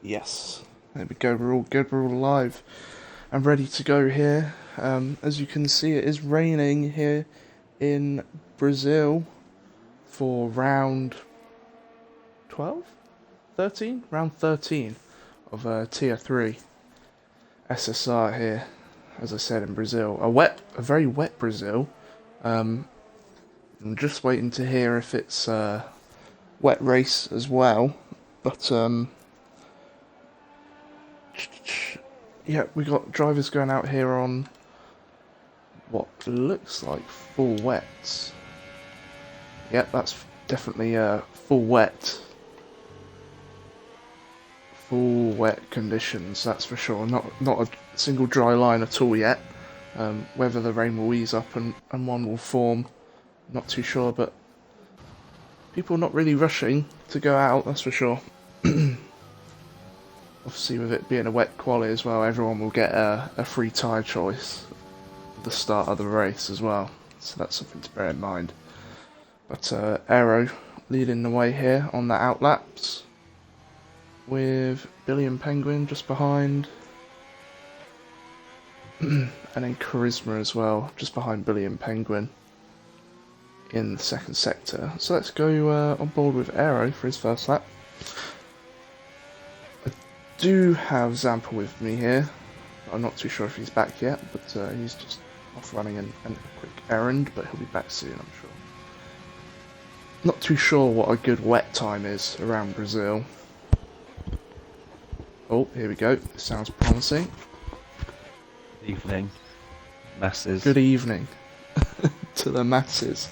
Yes. There we go, we're all good, we're all live and ready to go here. As you can see, it is raining here in Brazil for round 12? 13? Round 13 of Tier 3 SSR here, as I said, in Brazil. A very wet Brazil. I'm just waiting to hear if it's a wet race as well, but yeah, we got drivers going out here on what looks like full wets. Yep, that's definitely full wet. Full wet conditions, that's for sure. Not a single dry line at all yet. Whether the rain will ease up and one will form, not too sure, but people not really rushing to go out, that's for sure. Obviously, with it being a wet quali as well, everyone will get a free tyre choice at the start of the race as well. So that's something to bear in mind. But Aero leading the way here on the outlaps, with Billy and Penguin just behind. And then Charisma as well, just behind Billy and Penguin in the second sector. So let's go on board with Aero for his first lap. Do have Zampa with me here. I'm not too sure if he's back yet, but he's just off running a quick errand, but he'll be back soon, I'm sure. Not too sure what a good wet time is around Brazil. Oh, here we go. This sounds promising. Evening, masses. Good evening to the masses.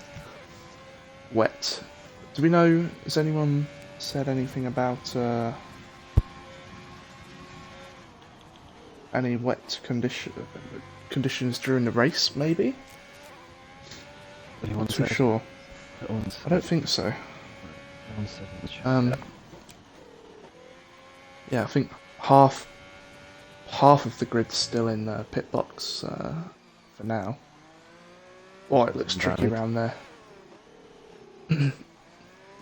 Wet. Do we know, has anyone said anything about any wet conditions during the race, maybe? Anyone Not too said? sure. No one said. I don't think so. No one said in the chat. Yeah, I think half of the grid's still in the pit box for now. Oh, it looks tricky around there.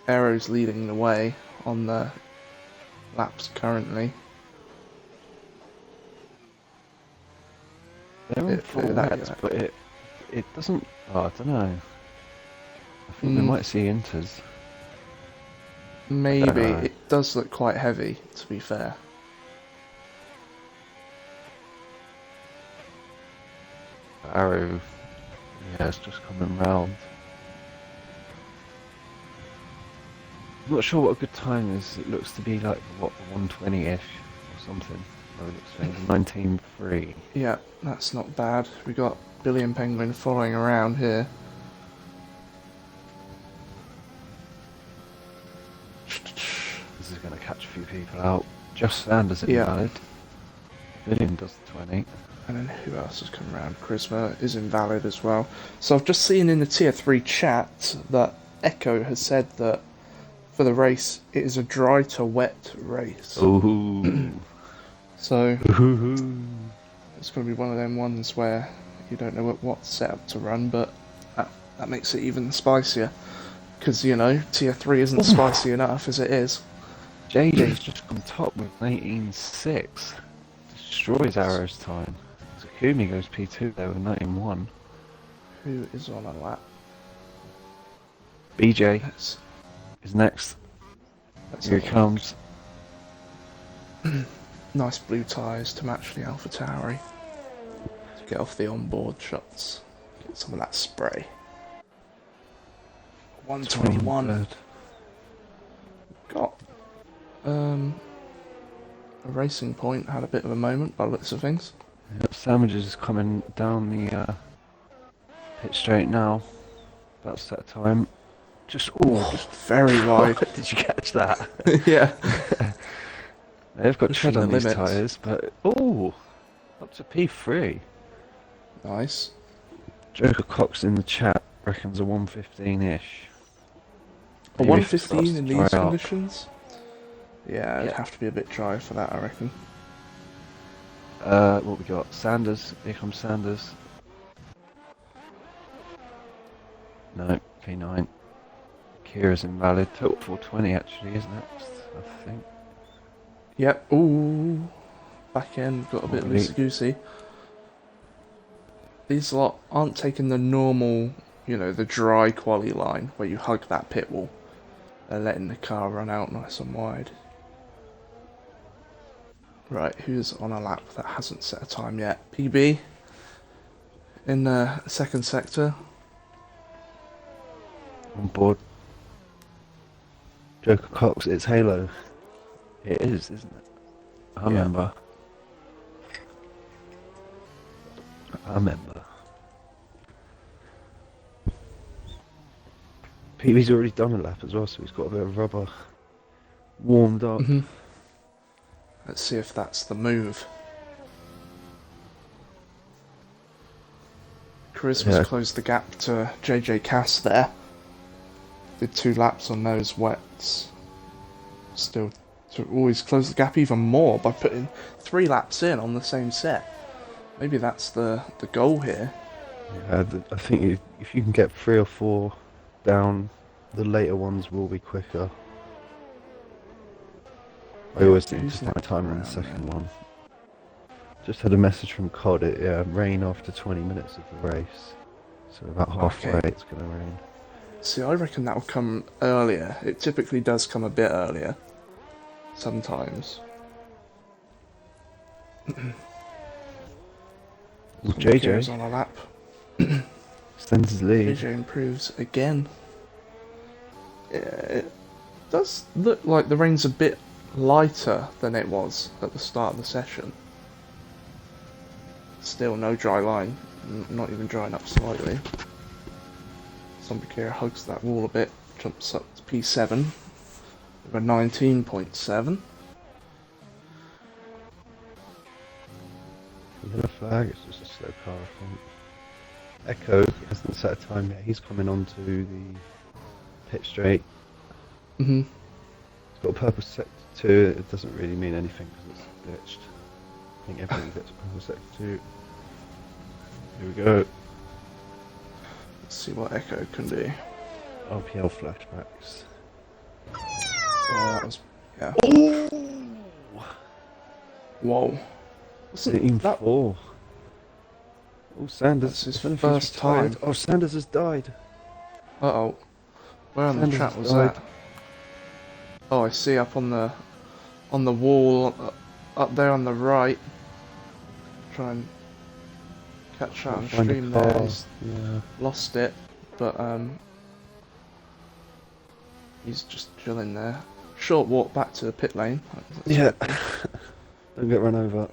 Aero's leading the way on the laps currently. They're on full wet, but it doesn't. Oh, I don't know. I think we might see inters. Maybe. It does look quite heavy, to be fair. Arrow, yeah, it's just coming round. I'm not sure what a good time is. It looks to be like, what, 120-ish or something. Oh, it looks like 19.3. Yeah, that's not bad. We got Billy and Penguin following around here. This is going to catch a few people out. Just Sanders invalid. William does the 20. And then who else has come around? Charisma is invalid as well. So I've just seen in the Tier 3 chat that Echo has said that for the race, it is a dry to wet race. Ooh. So Ooh. it's going to be one of them ones where you don't know what setup to run, but that makes it even spicier. Because, you know, Tier 3 isn't spicy enough as it is. JJ's just on top with 19.6. Destroys Arrow's time. Takumi goes P2 there with 19.1. Who is on a lap? BJ is next. Here he comes. Nice blue tyres to match the Alpha Tauri. To get off the onboard shots. Get some of that spray. 121. Got a racing point, had a bit of a moment by the looks of things. Yep, Sandwiches is coming down the pit straight now. About set time. Just very wide. Did you catch that? Yeah. They've got tread on these limits. tyres, but up to P3. Nice. Joker Cox in the chat reckons a 115-ish. A 115 in these conditions? Yeah, it'd have to be a bit dry for that, I reckon. What we got? Sanders. Here comes Sanders. No, P9. Kira's invalid. Total 420 actually, isn't it? I think. Yep. Ooh. Back end got a bit Alright. loosey goosey. These lot aren't taking the normal, the dry quali line where you hug that pit wall. They're letting the car run out nice and wide. Right, who's on a lap that hasn't set a time yet? PB in the second sector. On board. Joker Cox, it's Halo. It is, isn't it? I remember. I remember. PB's already done a lap as well, so he's got a bit of rubber warmed up. Let's see if that's the move. Charisma's closed the gap to JJ Cass there. Did 2 laps on those wets. Still to always close the gap even more by putting 3 laps in on the same set. Maybe that's the goal here. Yeah, I think if you can get 3 or 4 down, the later ones will be quicker. I always need to find time on the second one. Just had a message from COD, rain after 20 minutes of the race. So about halfway it's going to rain. See, I reckon that will come earlier. It typically does come a bit earlier. Sometimes. JJ's on a lap. Extends his lead. JJ improves again. It does look like the rain's a bit lighter than it was at the start of the session. Still no dry line, not even drying up slightly. Zombie hugs that wall a bit, jumps up to P7 with a 19.7. Yellow flag, it's just a slow car, I think. Echo hasn't set a time yet, he's coming onto the pit straight. Mm-hmm. It's got a purple sector 2, it doesn't really mean anything because it's glitched. I think everyone gets a purple sector 2. Here we go. Let's see what Echo can do. RPL flashbacks. Oh, that was... yeah. Oh! Whoa. Sitting that... 4. Oh, Sanders. That's his first time. Oh, Sanders has died. Uh-oh. Where on the chat was that? Oh, I see up on the wall up there on the right. Try and catch that on stream there. He's lost it, but he's just chilling there. Short walk back to the pit lane. Yeah. Don't get run over.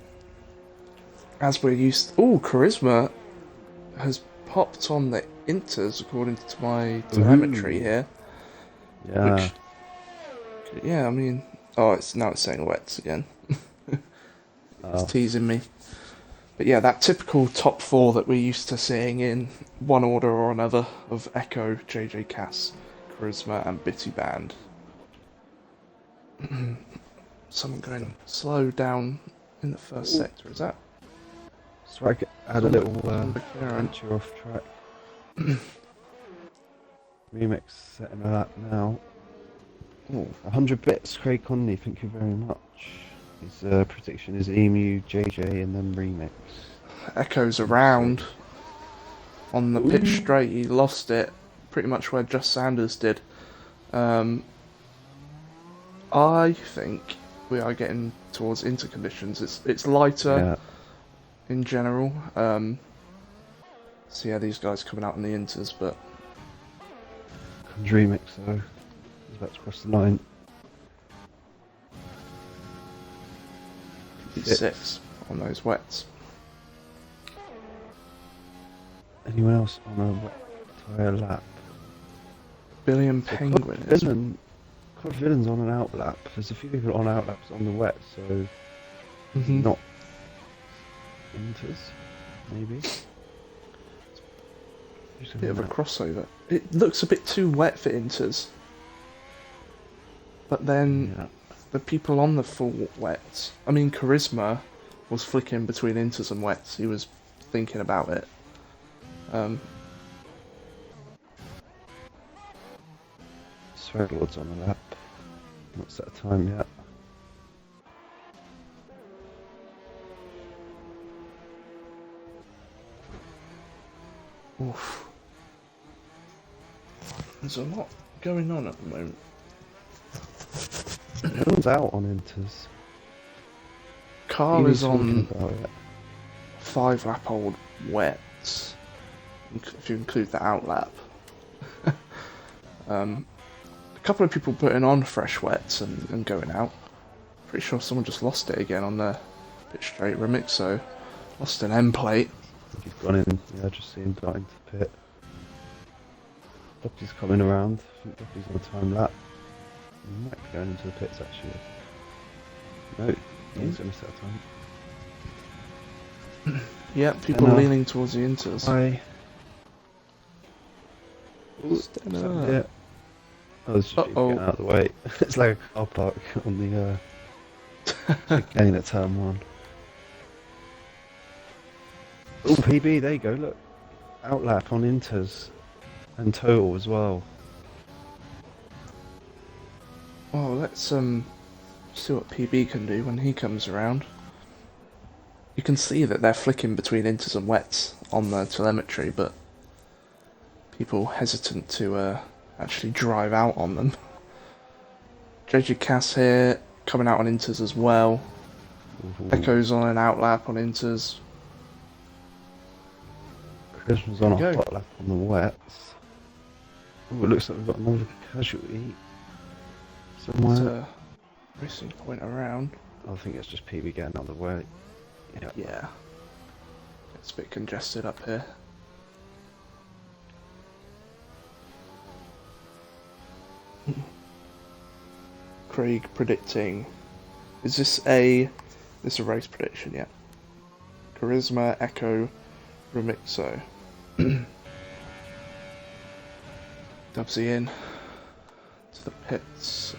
As we're used. Oh, Charisma has popped on the inters according to my telemetry here. Yeah. Which, yeah, I mean, it's saying wets again. It's teasing me. But yeah, that typical top 4 that we're used to seeing in one order or another of Echo, JJ Cass, Charisma, and Bitty Band. Someone going slow down in the first sector, is that? So I could add a little venture off track. Remix setting a lap now. 100 bits, Craig Conley, thank you very much. His prediction is Emu, JJ, and then Remix. Echo's around on the pitch straight. He lost it pretty much where Just Sanders did. I think we are getting towards interconditions. It's lighter in general. So yeah, these guys coming out in the inters, but Remix though. He's about to cross the line. P6 on those wets. Anyone else on a wet tyre lap? Billion Penguin. COD Villain's on an out lap. There's a few people on out laps on the wet, so not inters, maybe. Bit of a crossover. It looks a bit too wet for inters. But then the people on the full wets, I mean, Charisma was flicking between inters and wets. He was thinking about it. Sweatlord's on the lap. Not set a time yet. There's a lot going on at the moment. No one's out on Inters. Carl is talking on about it. 5-lap-old wets, if you include the outlap. A couple of people putting on fresh wets and going out. Pretty sure someone just lost it again on the pit straight. Remixo lost an end plate. I think he's gone in. Yeah, I just see him got into the pit. Doppy's coming around. I think Doppy's on a time lap. He might be going into the pits actually. No, he's going to set a time. Yeah, people are leaning towards the Inters. Hi. Stenna. Yeah. I was just getting out of the way. It's like a car park on the chicane at turn 1. Oh, PB, there you go, look. Outlap on Inters. And total as well. Well, let's see what PB can do when he comes around. You can see that they're flicking between Inters and wets on the telemetry, but people hesitant to actually drive out on them. JJ Cass here, coming out on Inters as well. Ooh. Echoes on an outlap on Inters. Christmas on a hot lap on the wets. Oh, it looks like we've got another casualty somewhere. There's a racing point around. I think it's just PB getting out of the way. Yeah. It's a bit congested up here. Craig predicting. Is this a race prediction yet? Charisma, Echo, Remixo. Dubsy in to the pits.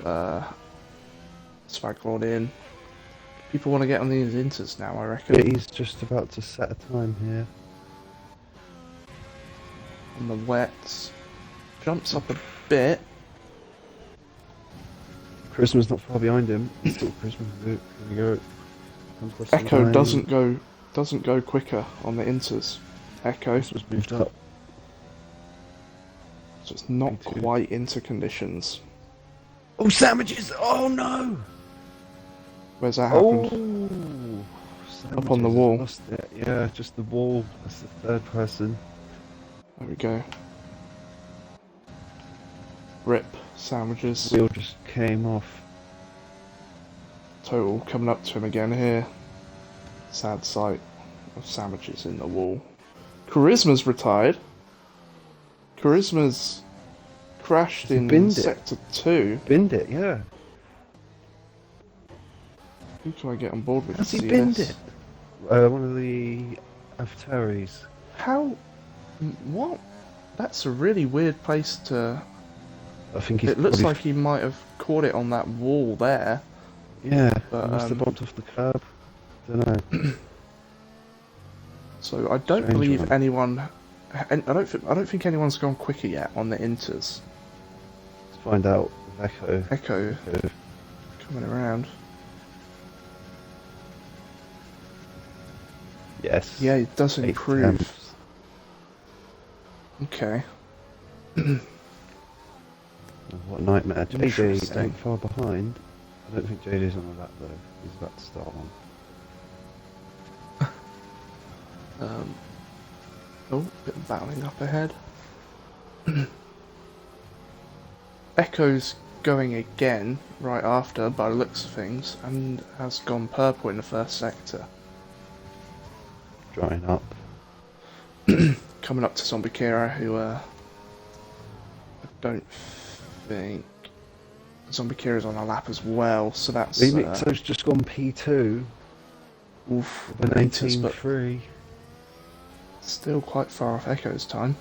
Spaglord in. People want to get on these Inters now, I reckon. But he's just about to set a time here. On the wets. Jumps up a bit. Charisma's not far behind him. Still Charisma. Here we go. Echo doesn't go quicker on the Inters. Echo. Charisma's moved up. So it's not quite into conditions. Oh, sandwiches! Oh no! Where's that happened? Oh, up on the wall. Lost it. Yeah, just the wall. That's the third person. There we go. Rip sandwiches. Wheel just came off. Total coming up to him again here. Sad sight of sandwiches in the wall. Charisma's retired. Charisma's crashed in sector 2. Binned it, yeah. Who can I get on board with? Has he CS? binned it? One of the Aftaris. How? What? That's a really weird place to... I think he's It looks like he might have caught it on that wall there. Yeah, but, he must have bumped off the curb. Don't know. So I don't Strange believe one. anyone... I don't think anyone's gone quicker yet on the Inters. Let's find out. Echo. Echo coming around. Yes. Yeah, it does 8 improve. attempts. Okay. Oh, what a nightmare. JJ Interesting. ain't far behind. I don't think JJ's on the lap though. He's about to start one. Oh, bit of battling up ahead. Echo's going again right after, by the looks of things, and has gone purple in the first sector. Drying up. Coming up to Zombie Kira, who I don't think Zombie Kira's on a lap as well, so that's Remixo's just gone P2. oof, An meters, but 18.3. still quite far off Echo's time.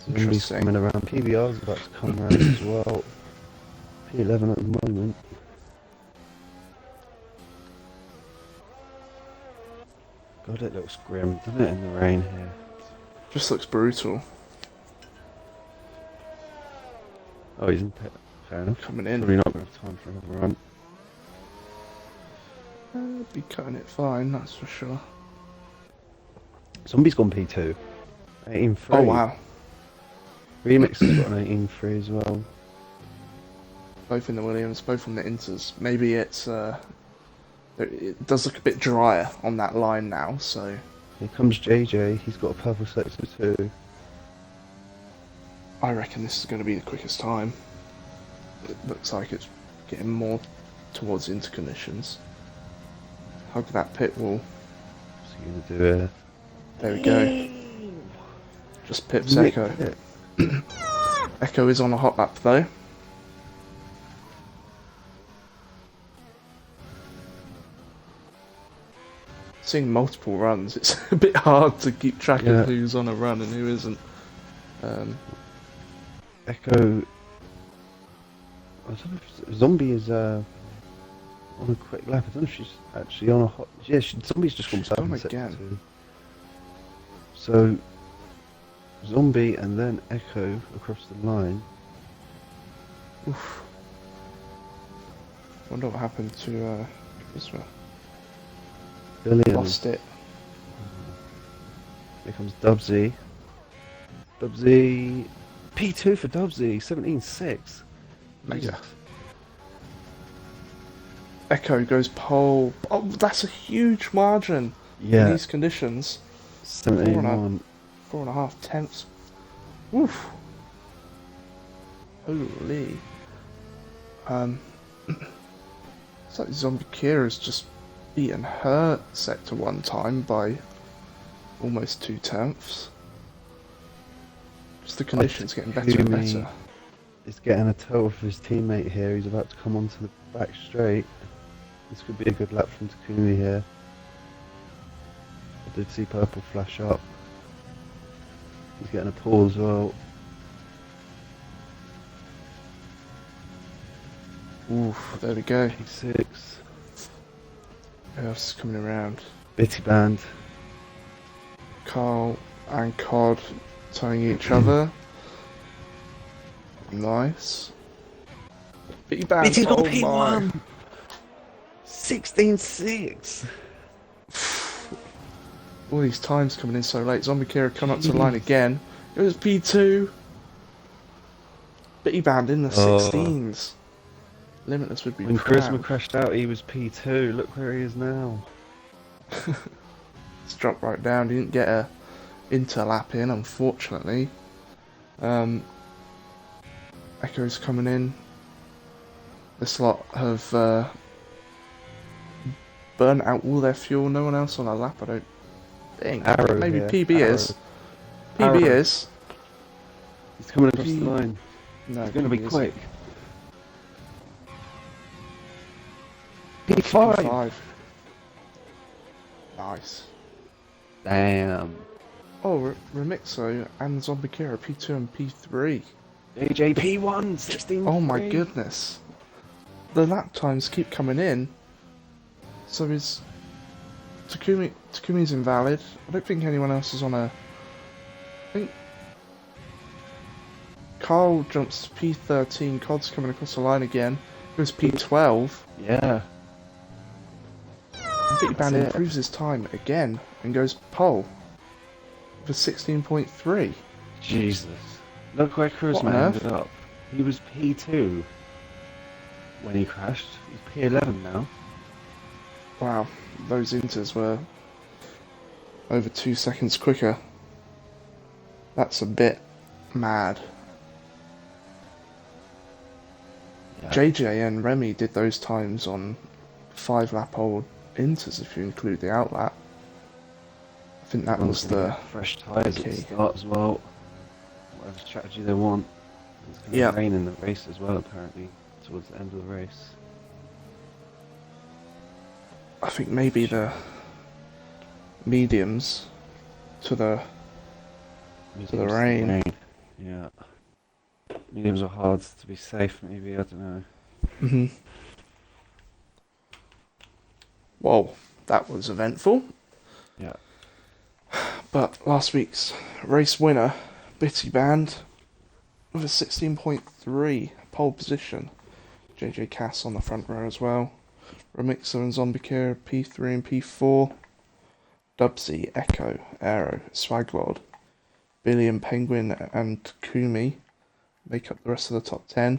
Somebody's Interesting. coming around. PBR's about to come around as well. P11 at the moment. God, it looks grim, doesn't it, in the rain here? Just looks brutal. Oh, he's in pit. Fair enough. Coming in. Probably not going to have time for another run. Be cutting it fine, that's for sure. Zombie's gone P2. 18-3. Oh wow, Remix has got an 18-3 as well. both in the Williams, both on the Inters. Maybe it does look a bit drier on that line now, so Here comes JJ, he's got a purple sector too. I reckon this is going to be the quickest time. It looks like it's getting more towards interconditions. Hug that pit wall. What's he going to do here? There we go. Just pips Echo. Echo is on a hot lap though. Seeing multiple runs, it's a bit hard to keep track of who's on a run and who isn't. Echo. I don't know if Zombie is on a quick lap. I don't know if she's actually on a hot. Yeah, Zombie's just gone on sector again. two. So Zombie and then Echo across the line. Oof. Wonder what happened to Charisma. Billion. Lost it. Here comes Dubsy. Dubsy. P2 for Dubsy. 17.6. Mega. Echo goes pole. Oh, that's a huge margin in these conditions. 17.1. 4.5 tenths. Oof. Holy. It's like Zombie Kira's just beaten her sector one time by almost 2 tenths. Just the conditions getting better and better. He's getting a total for his teammate here. He's about to come onto the back straight. This could be a good lap from Takumi here. I did see purple flash up. He's getting a pull as well. Oof, there we go. P6. Who else is coming around? Bitty Band. Carl and Cod towing each other. Nice. Bitty Band. Bitty's got oh P1! 16.6! All these times coming in so late. Zombie Kira come up to the line again. It was P2. Bitty Band in the 16s. Limitless would be When proud. Charisma crashed out, he was P2. Look where he is now. It's dropped right down. He didn't get a interlap in, unfortunately. Echo's coming in. This lot have burnt out all their fuel. No one else on a lap, I don't think. Arrow Maybe here. PB Arrow. is. PB Arrow. is. He's coming across the line. No, He's going to be PB quick. isn't. P5! P5. Nice. Damn. Oh, Remixo and Zombie Kira P2 and P3. AJ P1, 16. Oh my goodness. The lap times keep coming in. So is Takumi's invalid. I don't think anyone else is on a... I think Carl jumps to P13, Cod's coming across the line again. Goes P12. Yeah. And Bitty Band improves his time again and goes pole for 16.3. Jesus. Look where What on Charisma earth? ended up. He was P2 when he crashed. He's P11 now. Wow, those inters were over 2 seconds quicker. That's a bit mad. Yeah. JJ and Remy did those times on 5-lap-old inters if you include the outlap. I think that was the fresh tyres at the key. start as well. Whatever strategy they want. It's going to rain in the race as well, apparently, towards the end of the race. I think maybe the mediums to the rain. Yeah. Mediums are hard to be safe, maybe, I don't know. Mhm. Whoa, that was eventful. Yeah. But last week's race winner, Bitty Band, with a 16.3 pole position. JJ Cass on the front row as well. Remixer and Zombie Kira P3 and P4. Dubsy, Echo, Aero, Swaglord Billy and Penguin and Kumi make up the rest of the top 10.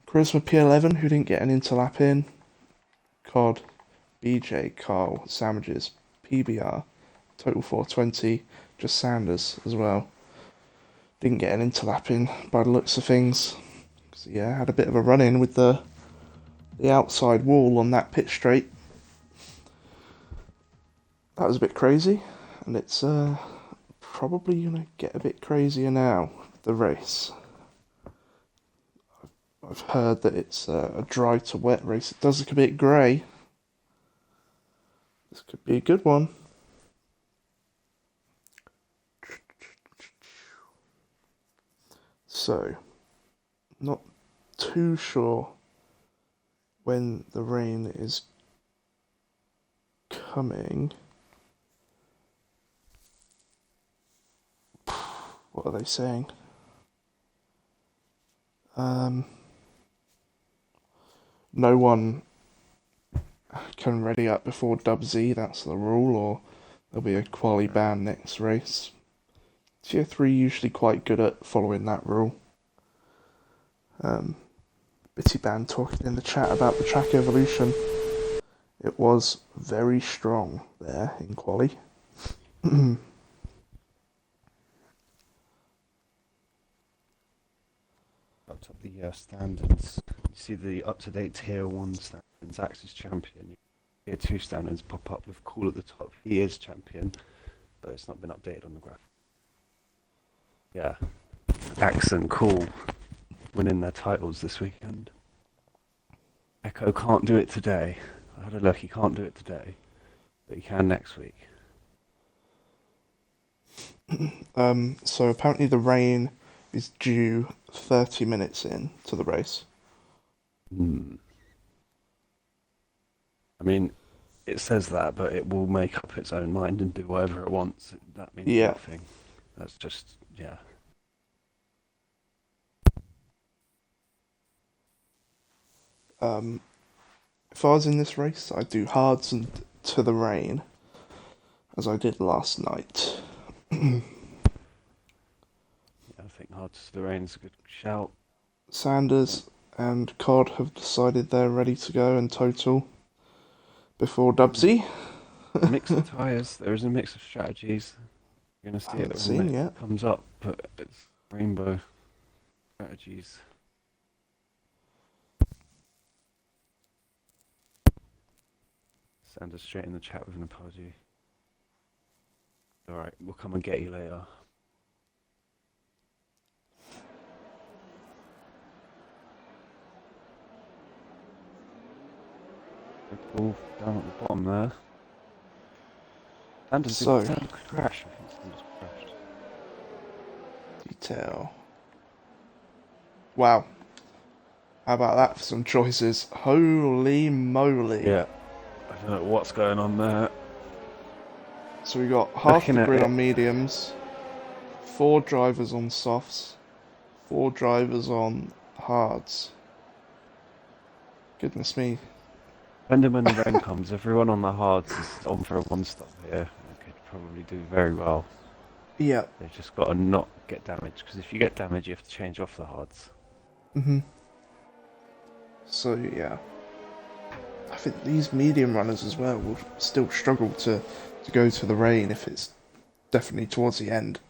Charisma P11, who didn't get an interlap in. COD, BJ, Carl, Sandwiches, PBR, Total 420, just Sanders as well. Didn't get an interlap in by the looks of things. So yeah, had a bit of a run-in with the outside wall on that pit straight. That was a bit crazy, and it's probably going to get a bit crazier now, the race. I've heard that it's a dry to wet race. It does look a bit grey. This could be a good one. So, not too sure when the rain is coming. What are they saying? No one can ready up before Dub Z, that's the rule, or there'll be a quali ban next race. Tier 3 usually quite good at following that rule. Bitty Band talking in the chat about the track evolution. It was very strong there in quali. Up to the standards. You see the up-to-date tier 1 standards. Axe is champion. Tier 2 standards pop up with Cool at the top. He is champion, but it's not been updated on the graph. Yeah, Axe and Cool winning their titles this weekend. Echo can't do it today. I had a look, he can't do it today, but he can next week. So apparently the rain is due 30 minutes in to the race. I mean, it says that, but it will make up its own mind and do whatever it wants. That means nothing. That's just, yeah. If I was in this race, I'd do hards and to the rain, as I did last night. Yeah, I think hards to the rain is a good shout. Sanders and COD have decided they're ready to go in total before Dubsy. Mix of tyres. There is a mix of strategies. You're going to see it when it comes up, but it's rainbow strategies. Sanders straight in the chat with an apology. Alright, we'll come and get you later. Ball down at the bottom there. Sanders could crash. I think Sanders crashed. Detail. Wow. How about that for some choices? Holy moly. Yeah. I don't know what's going on there. So we got half the grid on mediums, 4 drivers on softs, 4 drivers on hards. Goodness me. Depending when the rain comes, everyone on the hards is on for a 1-stop here. They could probably do very well. Yeah. They've just got to not get damaged, because if you get damaged, you have to change off the hards. So yeah. I think these medium runners as well will still struggle to go to the rain if it's definitely towards the end.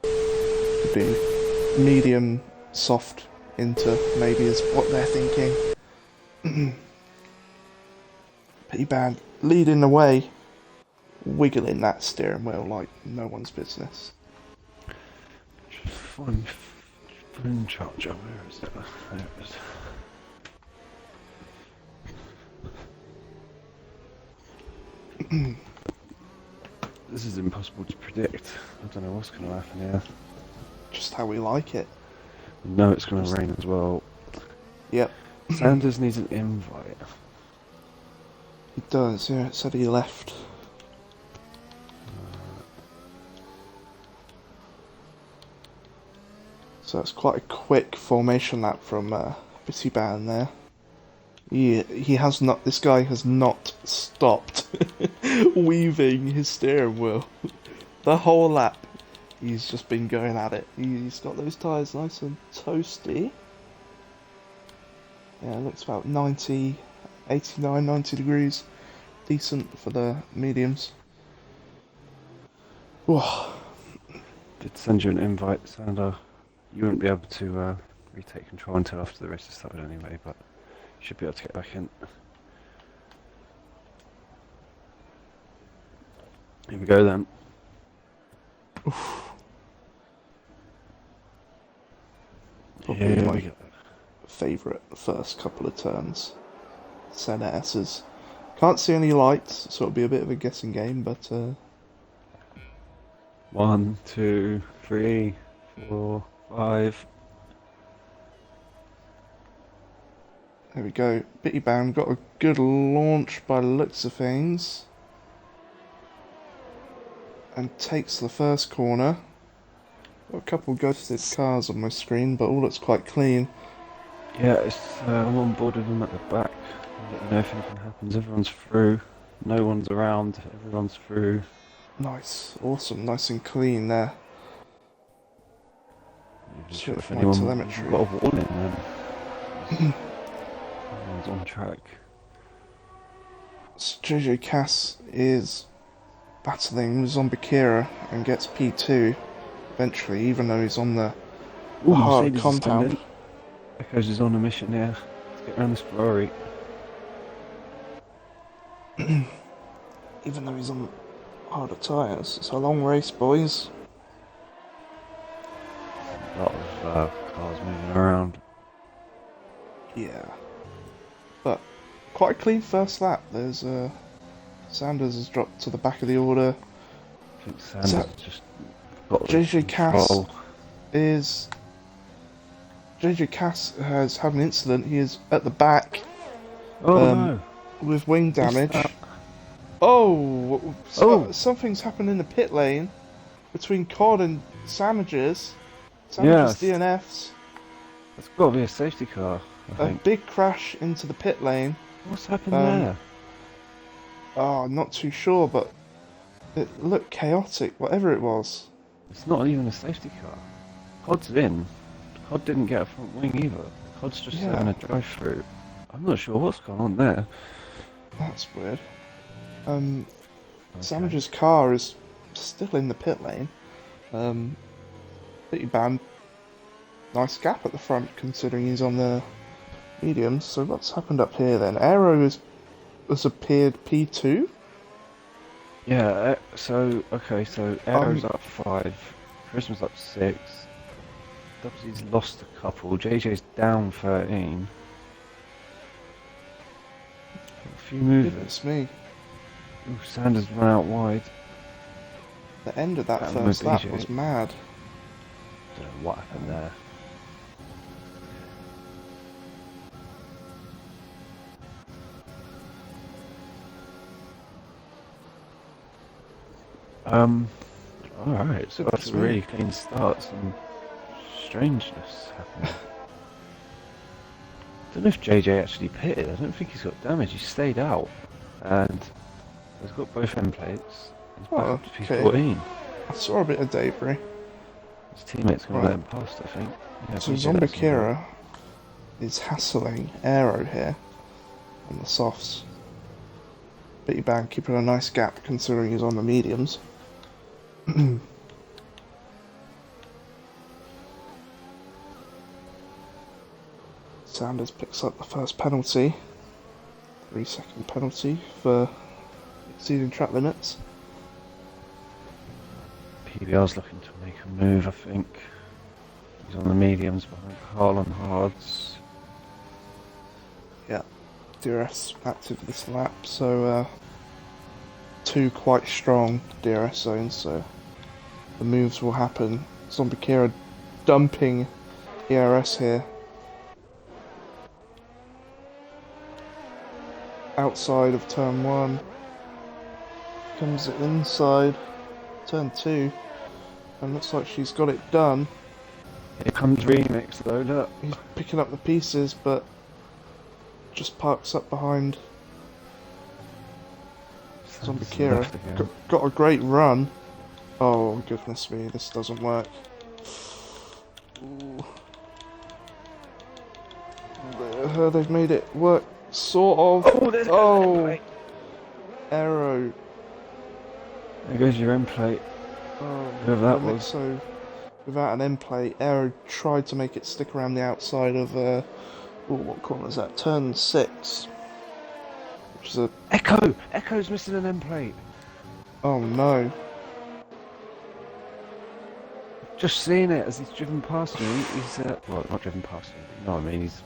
Could be medium, soft, into maybe is what they're thinking. Pretty bad. Leading the way, wiggling that steering wheel like no one's business. Just phone charger, where is it? There it is. This is impossible to predict. I don't know what's going to happen here. Just how we like it. No, it's going to rain as well. Yep. Sanders needs an invite. He does, yeah. It said he left. So it's quite a quick formation lap from Bitty Band there. He has not. This guy has not stopped weaving his steering wheel. The whole lap, He's just been going at it. He's got those tyres nice and toasty. Yeah, it looks about 90, 89, 90 degrees. Decent for the mediums. Whoa. Did send you an invite, Sander. You wouldn't be able to retake control until after the race has started anyway, but you should be able to get back in. Here we go then. Probably Here my we go. favourite first couple of turns. Senna S's. Can't see any lights, so it'll be a bit of a guessing game, but 1, 2, 3, 4, 5. there we go. Bitty Bam got a good launch by the looks of things. And takes the first corner. Got a couple ghosted cars on my screen, but all looks quite clean. Yeah, I'm on board with them at the back. I'll let you know if anything happens. Everyone's through. No one's around. Everyone's through. Nice, awesome, nice and clean there. Just Switch if my anyone telemetry. got a warning then. Everyone's on track. So JJ Cass is battling Zombie Kira and gets P2 eventually, even though he's on the Ooh, hard Mercedes is compound. coming. Echoes is on a mission here. Let's get around this Ferrari. Even though he's on harder tyres. It's a long race, boys. A lot of cars moving around. Yeah. But quite a clean first lap. There's Sanders has dropped to the back of the order. I think Sanders just got JJ Cass control. is... JJ Cass has had an incident. He is at the back Oh no! with wing damage. that? Oh, Oh. Something's happened in the pit lane between Cod and Sandwiches. Yes. DNFs. That's got to be a safety car, I A think. big crash into the pit lane. What's happened Um, there? Oh, I'm not too sure, but it looked chaotic, whatever it was. It's not even a safety car. Cod's in. Cod didn't get a front wing either. Cod's just Yeah. having a drive-through. I'm not sure what's going on there. That's weird. Okay. Sandwich's car is still in the pit lane. Bitty Bam, nice gap at the front considering he's on the mediums. So what's happened up here then? Aero has appeared P2. Yeah, so Aero's up 5, Charisma's up 6, WC's lost a couple, JJ's down 13. A few movers. Goodness me. Ooh, Sanders run out wide. The end of that That first was lap easy. was mad. Don't know what happened there. Alright, so that's a really clean start. Some strangeness happened. Don't know if JJ actually pitted. I don't think he's got damage. He stayed out. And he's got both end plates. He's back Oh, up to okay. P14. I saw a bit of debris. His teammate's going Right. to let him past, I think. Yeah, So BJ Zombie lets him go. Kira is hassling Aero here on the softs. Bitty Bang keeping a nice gap considering he's on the mediums. Sanders picks up the first penalty. 3-second penalty for exceeding track limits. PBR's looking to make a move, I think. He's on the mediums behind Carl on hards. Yeah, DRS active this lap, so two quite strong DRS zones, so the moves will happen. Zombie Kira dumping ERS here. Outside of turn 1. Comes inside turn 2. And looks like she's got it done. Here comes Remix though, look. He's picking up the pieces, but just parks up behind Zombie Sanders Kira. left again. Got a great run Oh, goodness me, this doesn't work. Ooh. They've made it work, sort of. Oh, there's Oh, Aero. there goes your end plate. Whoever that was. So, without an end plate, Aero tried to make it stick around the outside of, what corner is that? Turn 6. Which is a... Echo! Echo's missing an end plate. Oh no. Just seeing it as he's driven past me. He's, well, not driven past me, but you know what I mean. He's.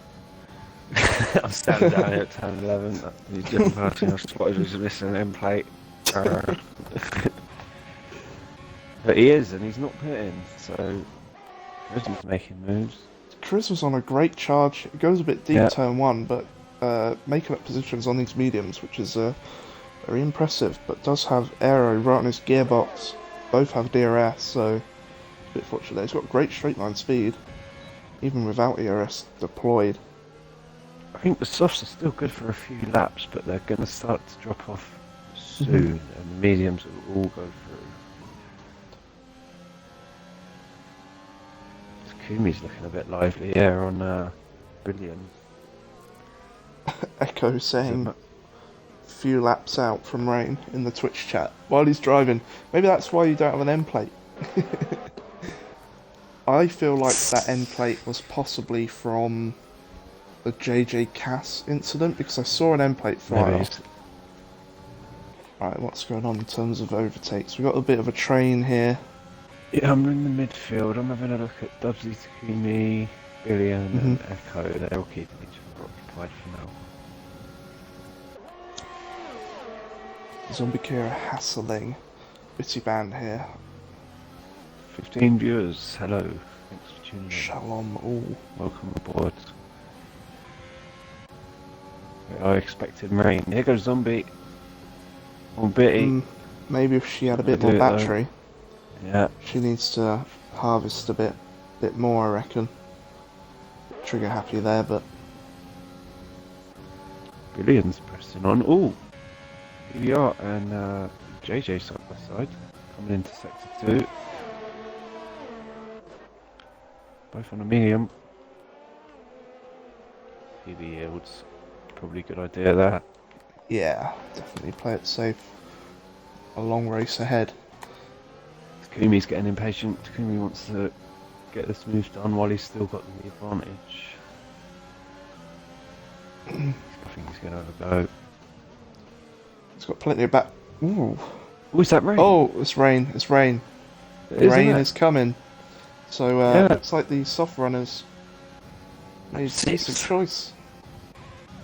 I'm standing down here at turn 11. He's driven past me. I spotted he's missing an end plate. But he is, and he's not pitting, so. Charisma's making moves. Charisma's on a great charge. It goes a bit deep turn 1, but making up positions on these mediums, which is very impressive, but does have Aero right on his gearbox. Both have DRS, so a bit fortunate there. He's got great straight line speed, even without ERS deployed. I think the softs are still good for a few laps, but they're going to start to drop off soon, and the mediums will all go through. Kumi's looking a bit lively here on Brilliant. Echo saying few laps out from rain in the Twitch chat while he's driving. Maybe that's why you don't have an end plate. I feel like that end plate was possibly from the JJ Cass incident, because I saw an end plate fly off. Right, what's going on in terms of overtakes? We've got a bit of a train here. Yeah, I'm in the midfield. I'm having a look at Dubsy, Takumi, Billion, and Echo. They're all keeping each other occupied for now. Zombie Kira hassling Bitty Band here. 15 viewers, hello. Thanks for tuning in. Shalom all. Welcome aboard. I expected rain. Here goes Zombie. On Bitty. Maybe if she had a bit more battery. Yeah. She needs to harvest a bit more, I reckon. Trigger happy there, but Billion's pressing on. Ooh! EVR and JJ side by side. Coming into sector 2. Both on a medium. PB yields. Probably a good idea there. yeah, definitely play it safe. A long race ahead. Takumi's getting impatient. Takumi wants to get this move done while he's still got the advantage. I think he's going to have a go. He's got plenty of back. Ooh. Oh, is that rain? Oh, it's rain. It's rain. Rain is coming. So looks like the soft runners made a decent choice.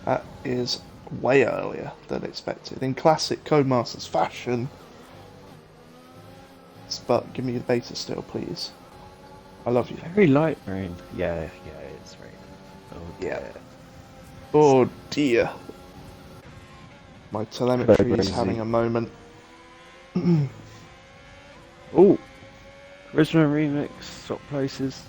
That is way earlier than expected. In classic Codemasters fashion. But give me the beta still, please. I love you. Very light rain. Yeah, it's raining. Oh, yeah. Oh dear. My telemetry is having a moment. Oh! Charisma Remix, swap places.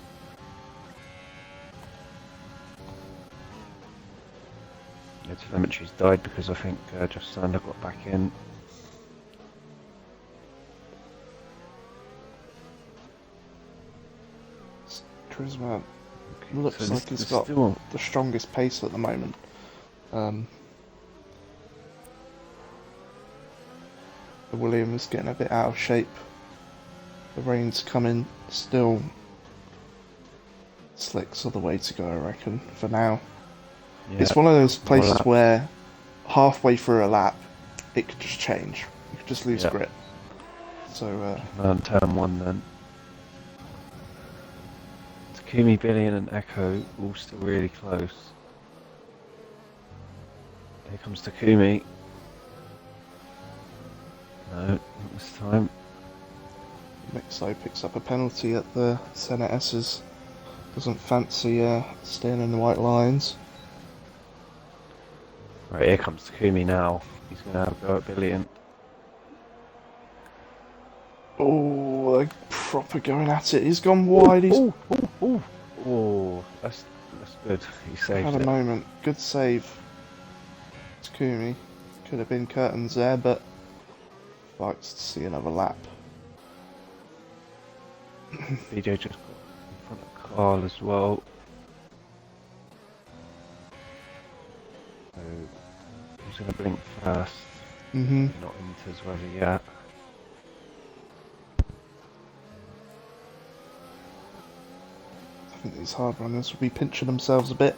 The telemetry's died because I think Josh Sander got back in. Charisma looks like he's got the strongest pace at the moment. The William is getting a bit out of shape. The rain's coming. Still, slicks are the way to go, I reckon, for now. Yeah. It's one of those places where halfway through a lap, it could just change. You could just lose grip. So, turn 1 then. Takumi, Billion and Echo all still really close. Here comes Takumi. No, not this time. Mixo picks up a penalty at the Senate S's. Doesn't fancy staying in the white lines. Right, here comes Takumi now. He's going to have a go at Billion. Oh, they're proper going at it. He's gone wide. He's... Oh, that's good. He saved Had a moment. Good save. Takumi. Could have been curtains there, but likes to see another lap. BJ just got in front of Carl as well. So, who's going to blink first? Mm-hmm. Not Inter's whether yet. I think these hard runners will be pinching themselves a bit.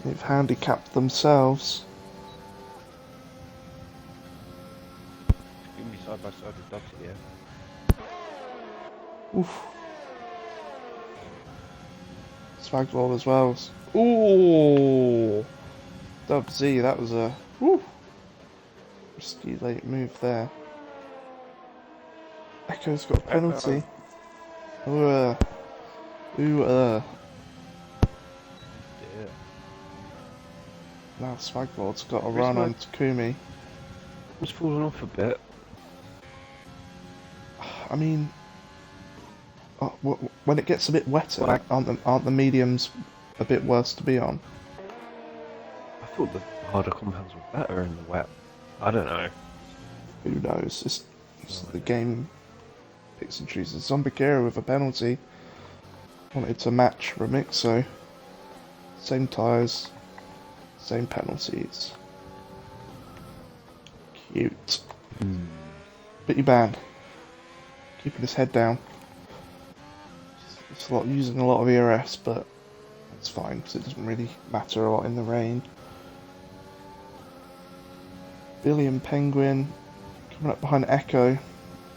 They've handicapped themselves. Give me side by side with Dubsy, yeah. Oof. Swagwall as well. Ooh! Dub Z, that was a risky late move there. Echo's got a penalty. Ooh, Yeah. Now Swagwall's got a Where's run my- on Takumi. It's fallen off a bit. I mean, when it gets a bit wetter, Right. aren't the mediums a bit worse to be on? I thought the harder compounds were better in the wet. I don't know. Who knows? It's the game picks and chooses. Zombikera with a penalty. Wanted to match Remixo. Same tyres, same penalties. Cute. Bitty Band. Keeping his head down. It's using a lot of ERS, but it's fine because it doesn't really matter a lot in the rain. Billy and Penguin coming up behind Echo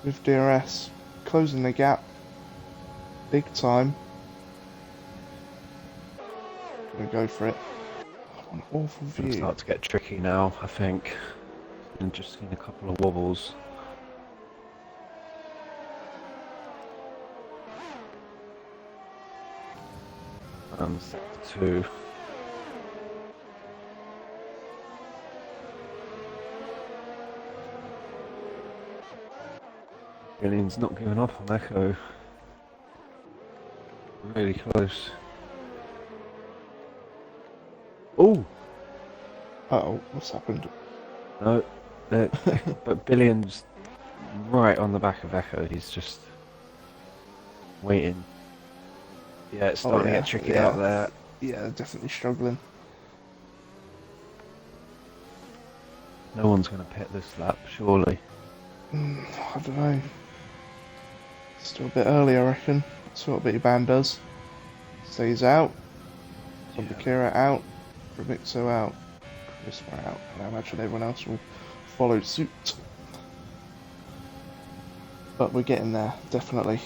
with DRS, closing the gap big time. Gonna go for it. Oh, an awful It's view. start to get tricky now, I think. And just seen a couple of wobbles. And sector 2. Billion's not giving up on Echo. Really close. Oh! Uh-oh, what's happened? No, but Billion's right on the back of Echo. He's just waiting. Yeah, it's starting to get tricky out there. Yeah, definitely struggling. No one's going to pit this lap, surely. I don't know. Still a bit early, I reckon. That's what Bitty Band does. Stays out. Zombikera out. Remixo out. Charisma out. And I imagine everyone else will follow suit. But we're getting there, definitely.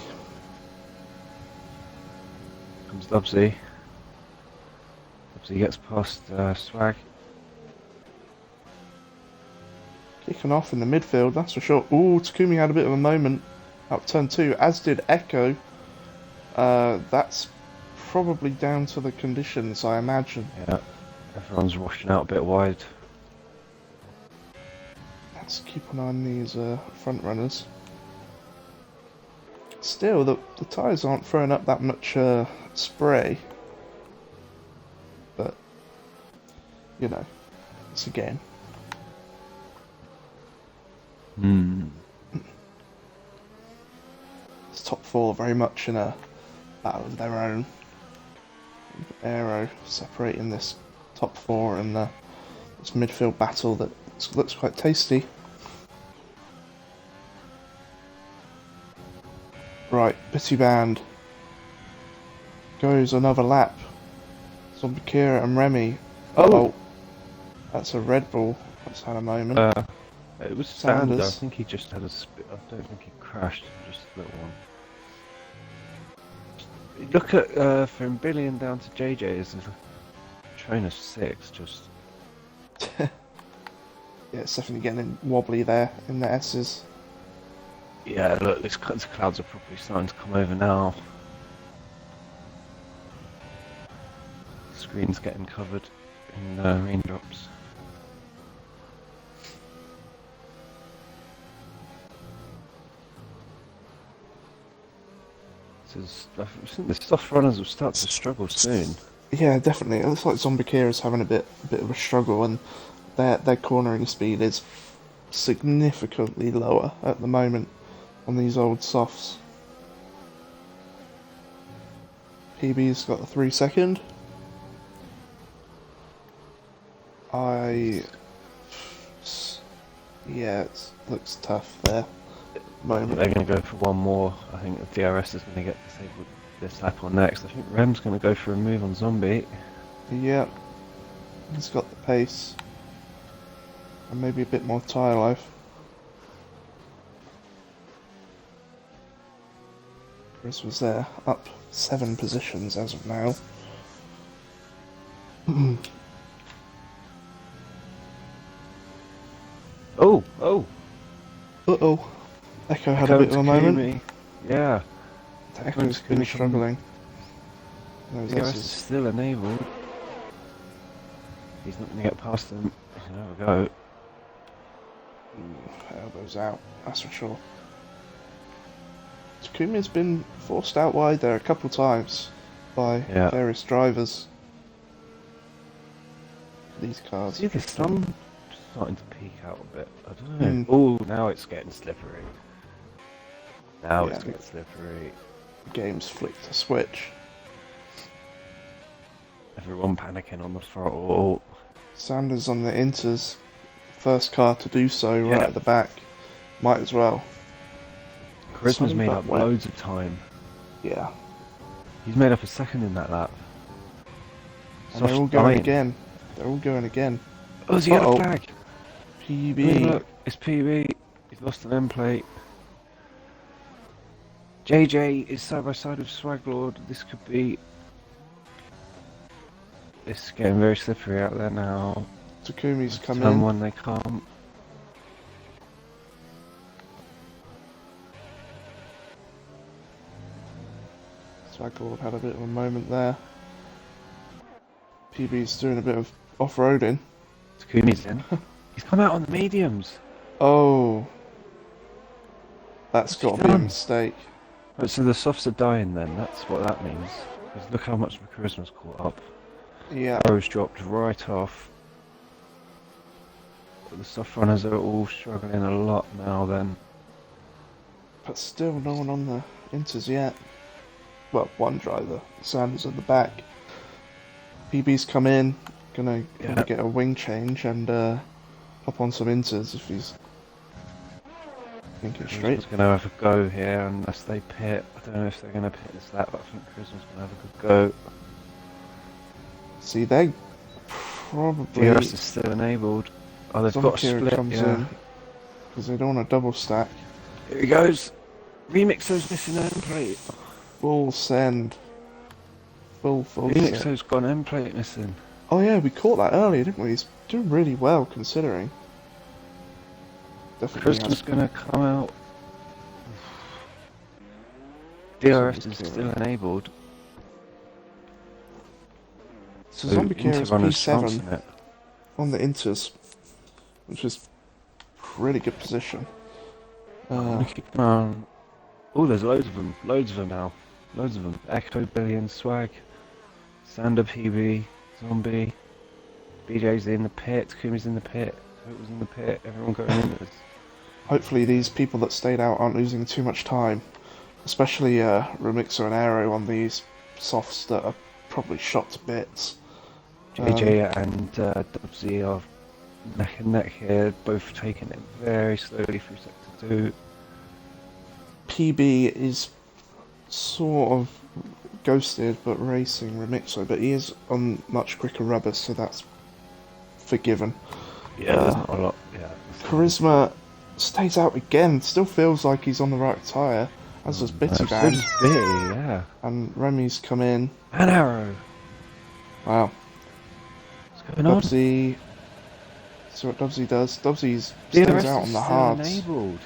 Comes Dubsy. Dubsy gets past Swag. Kicking off in the midfield, that's for sure. Ooh, Takumi had a bit of a moment up turn 2, as did Echo. That's probably down to the conditions, I imagine. Yeah, everyone's washing out a bit wide. Let's keep an eye on these front runners. Still, the tyres aren't throwing up that much spray. But, you know, it's a game. This top four very much in a battle of their own. Aero separating this top four and this midfield battle that looks quite tasty. Right, Bitty Band goes another lap. Zombikera and Remy. Oh, that's a Red Bull. That's had a moment. It was Sander. I Sanders. think he just had a spit. I don't think he crashed. Just a little one. Look at from Billion down to JJ is a train of 6. Just Yeah, it's definitely getting wobbly there in the S's. yeah. Look, these clouds are probably starting to come over now. Screen's getting covered in raindrops. I think the soft runners will start to struggle soon. Yeah, definitely. It looks like Zombikera's having a bit of a struggle, and their cornering speed is significantly lower at the moment on these old softs. PB's got the 3 second. Yeah, it looks tough there. Moment. They're going to go for one more. I think the DRS is going to get disabled this lap or next. I think Rem's going to go for a move on Zombie. Yeah, he's got the pace. And maybe a bit more tyre life. Chris was there, up 7 positions as of now. Oh! Uh-oh. Echo had a bit of a moment. Yeah. Echo's been struggling. DRS is still enabled. He's not going to get past him. He's going to have a go. Elbows out, that's for sure. Takumi's been forced out wide there a couple times by various drivers. These cars. See, the sun starting to peek out a bit. I don't know. Oh, now it's getting slippery. It's getting slippery. The game's flicked a switch. Everyone panicking on the throttle. Sanders on the Inters. First car to do so right at the back. Might as well. Charisma's made up loads of time. Yeah. He's made up a second in that lap. And they're all going again. Oh, has he got a flag? PB. Look, it's PB. He's lost an end plate. JJ is side by side with Swaglord. This could be... It's getting very slippery out there now. Takumi's come Turn in. one, they can't. Swaglord had a bit of a moment there. PB's doing a bit of off-roading. Takumi's in. He's come out on the mediums. Oh. That's got to be a mistake. Right, so the softs are dying then, that's what that means. Because look how much the Charisma's caught up. Yeah. Arrow's dropped right off. But the soft runners are all struggling a lot now then. But still no one on the Inters yet. Well, one driver. Sanders at the back. PB's come in. Gonna get a wing change and hop on some Inters if he's thinking straight. Charisma's gonna have a go here unless they pit. I don't know if they're gonna pit this lap, but I think Charisma's gonna have a good go. See, they probably... DRS is still enabled. Oh, they've got a split, in because they don't want a double stack. Here he goes. Remixo's missing an end plate. Full send. Full Remixo's got an end plate missing. Oh yeah, we caught that earlier, didn't we? He's doing really well considering. Definitely Charisma's gonna come out. DRS is still enabled. So Zombie Kira is P7 on the Inters, which is really good position. Keep them on. Oh, there's loads of them now. Loads of them. Echo, Billion, Swag, Sander, PB, Zombie, BJ's in the pit, Kumi's in the pit, Hope was in the pit, everyone going in this. Hopefully these people that stayed out aren't losing too much time, especially Remixer and Aero on these softs that are probably shot to bits. JJ and Dubsy are neck and neck here, both taking it very slowly through sector 2. PB is sort of ghosted but racing Remixo, but he is on much quicker rubber, so that's forgiven. Yeah, there's not a lot. Yeah. Charisma stays out again, still feels like he's on the right tyre, as does Bitty Band. Yeah. And Remy's come in. And Arrow. Wow. What's going on? Dubsy. See what Dubsy does. Dubsy stays out on the hards. Enabled.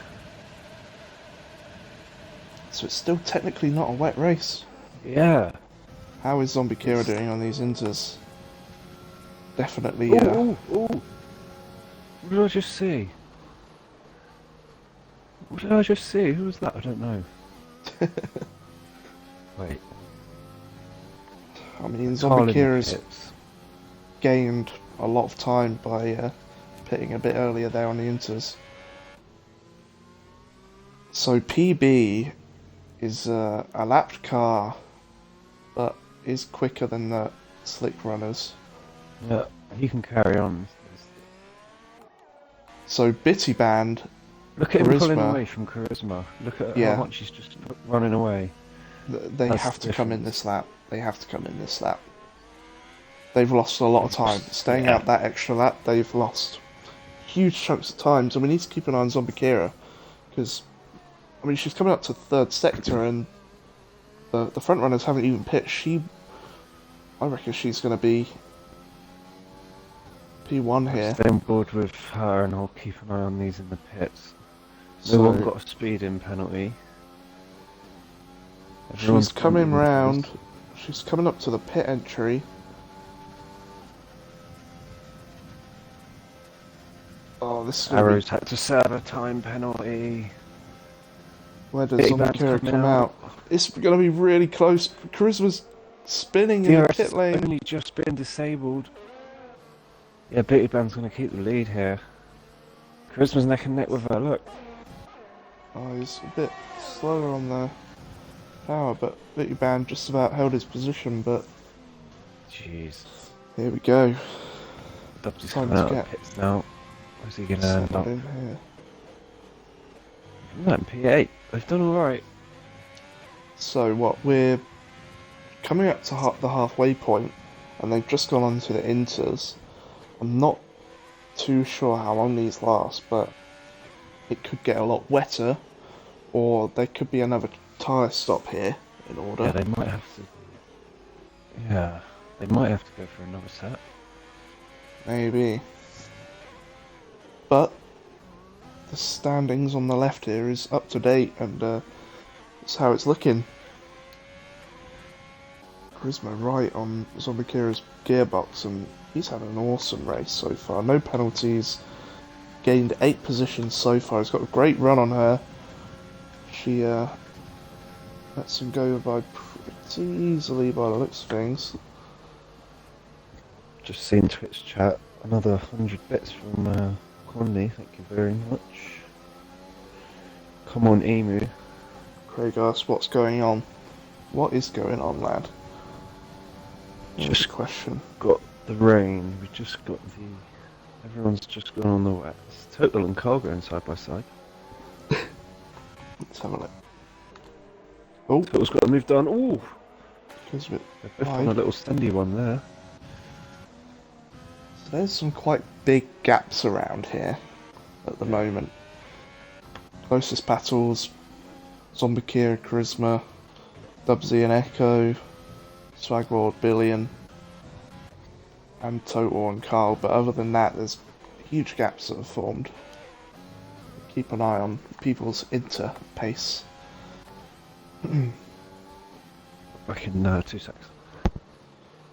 So it's still technically not a wet race. Yeah. How is Zombie Kira doing on these Inters? Definitely. Ooh. What did I just see? Who was that? I don't know. Wait. I mean, Zombie Kira's gained a lot of time by pitting a bit earlier there on the Inters. So PB is a lapped car, but is quicker than the slick runners. Yeah, he can carry on. So Bitty Band, Look at him pulling Charisma, away from Charisma. Look at how yeah, much he's just running away. they That's have the to come in difference. this lap. They have to come in this lap. They've lost a lot of time. Staying Yeah. out that extra lap, they've lost huge chunks of time. So we need to keep an eye on Zombie Kira, because I mean she's coming up to third sector, and the front runners haven't even pitched. I reckon she's going to be P1 here. Stay on board with her, and I'll keep an eye on these in the pits. So No one got a speeding penalty. she's coming round. She's coming up to the pit entry. Oh, this is going Arrows to had to serve a time penalty. Where does Zombie Kira come out? It's going to be really close. Charisma's spinning in the pit lane. Only just been disabled. Yeah, Bitty Band's going to keep the lead here. Charisma's neck and neck with her, look. Oh, he's a bit slower on the power, but Bitty Band just about held his position, but... Jeez. Here we go. Dubsy's coming out of the pits now. Where's he going to end up? In here. Not in P8. They've done alright. So what, we're coming up to the halfway point, and they've just gone on to the inters. I'm not too sure how long these last, but it could get a lot wetter, or there could be another tyre stop here in order. Yeah, they might have to. Yeah, they might have to go for another set. Maybe. But the standings on the left here is up to date, and that's how it's looking. Charisma right on Zombie Kira's gearbox, and he's had an awesome race so far. No penalties. Gained 8 positions so far. He's got a great run on her. She lets him go by pretty easily by the looks of things. Just seen Twitch chat. Another 100 bits from Conley. Thank you very much. Come on, Emu. Craig asks, what's going on? What is going on, lad? Just a question. Got the rain. We just got the. Everyone's just gone on the wet. It's Total and Carl going side by side. Let's have a look. Oh, Total's got a move done. Ooh! goes a bit They're both wide. on a little standy one there. So there's some quite big gaps around here at the moment. Closest battles: Zombie Kira, Charisma, Dubsy and Echo, Swaglord, Billion, and Total and Carl. But other than that, there's huge gaps that have formed. Keep an eye on people's inter pace. Back in 2 seconds.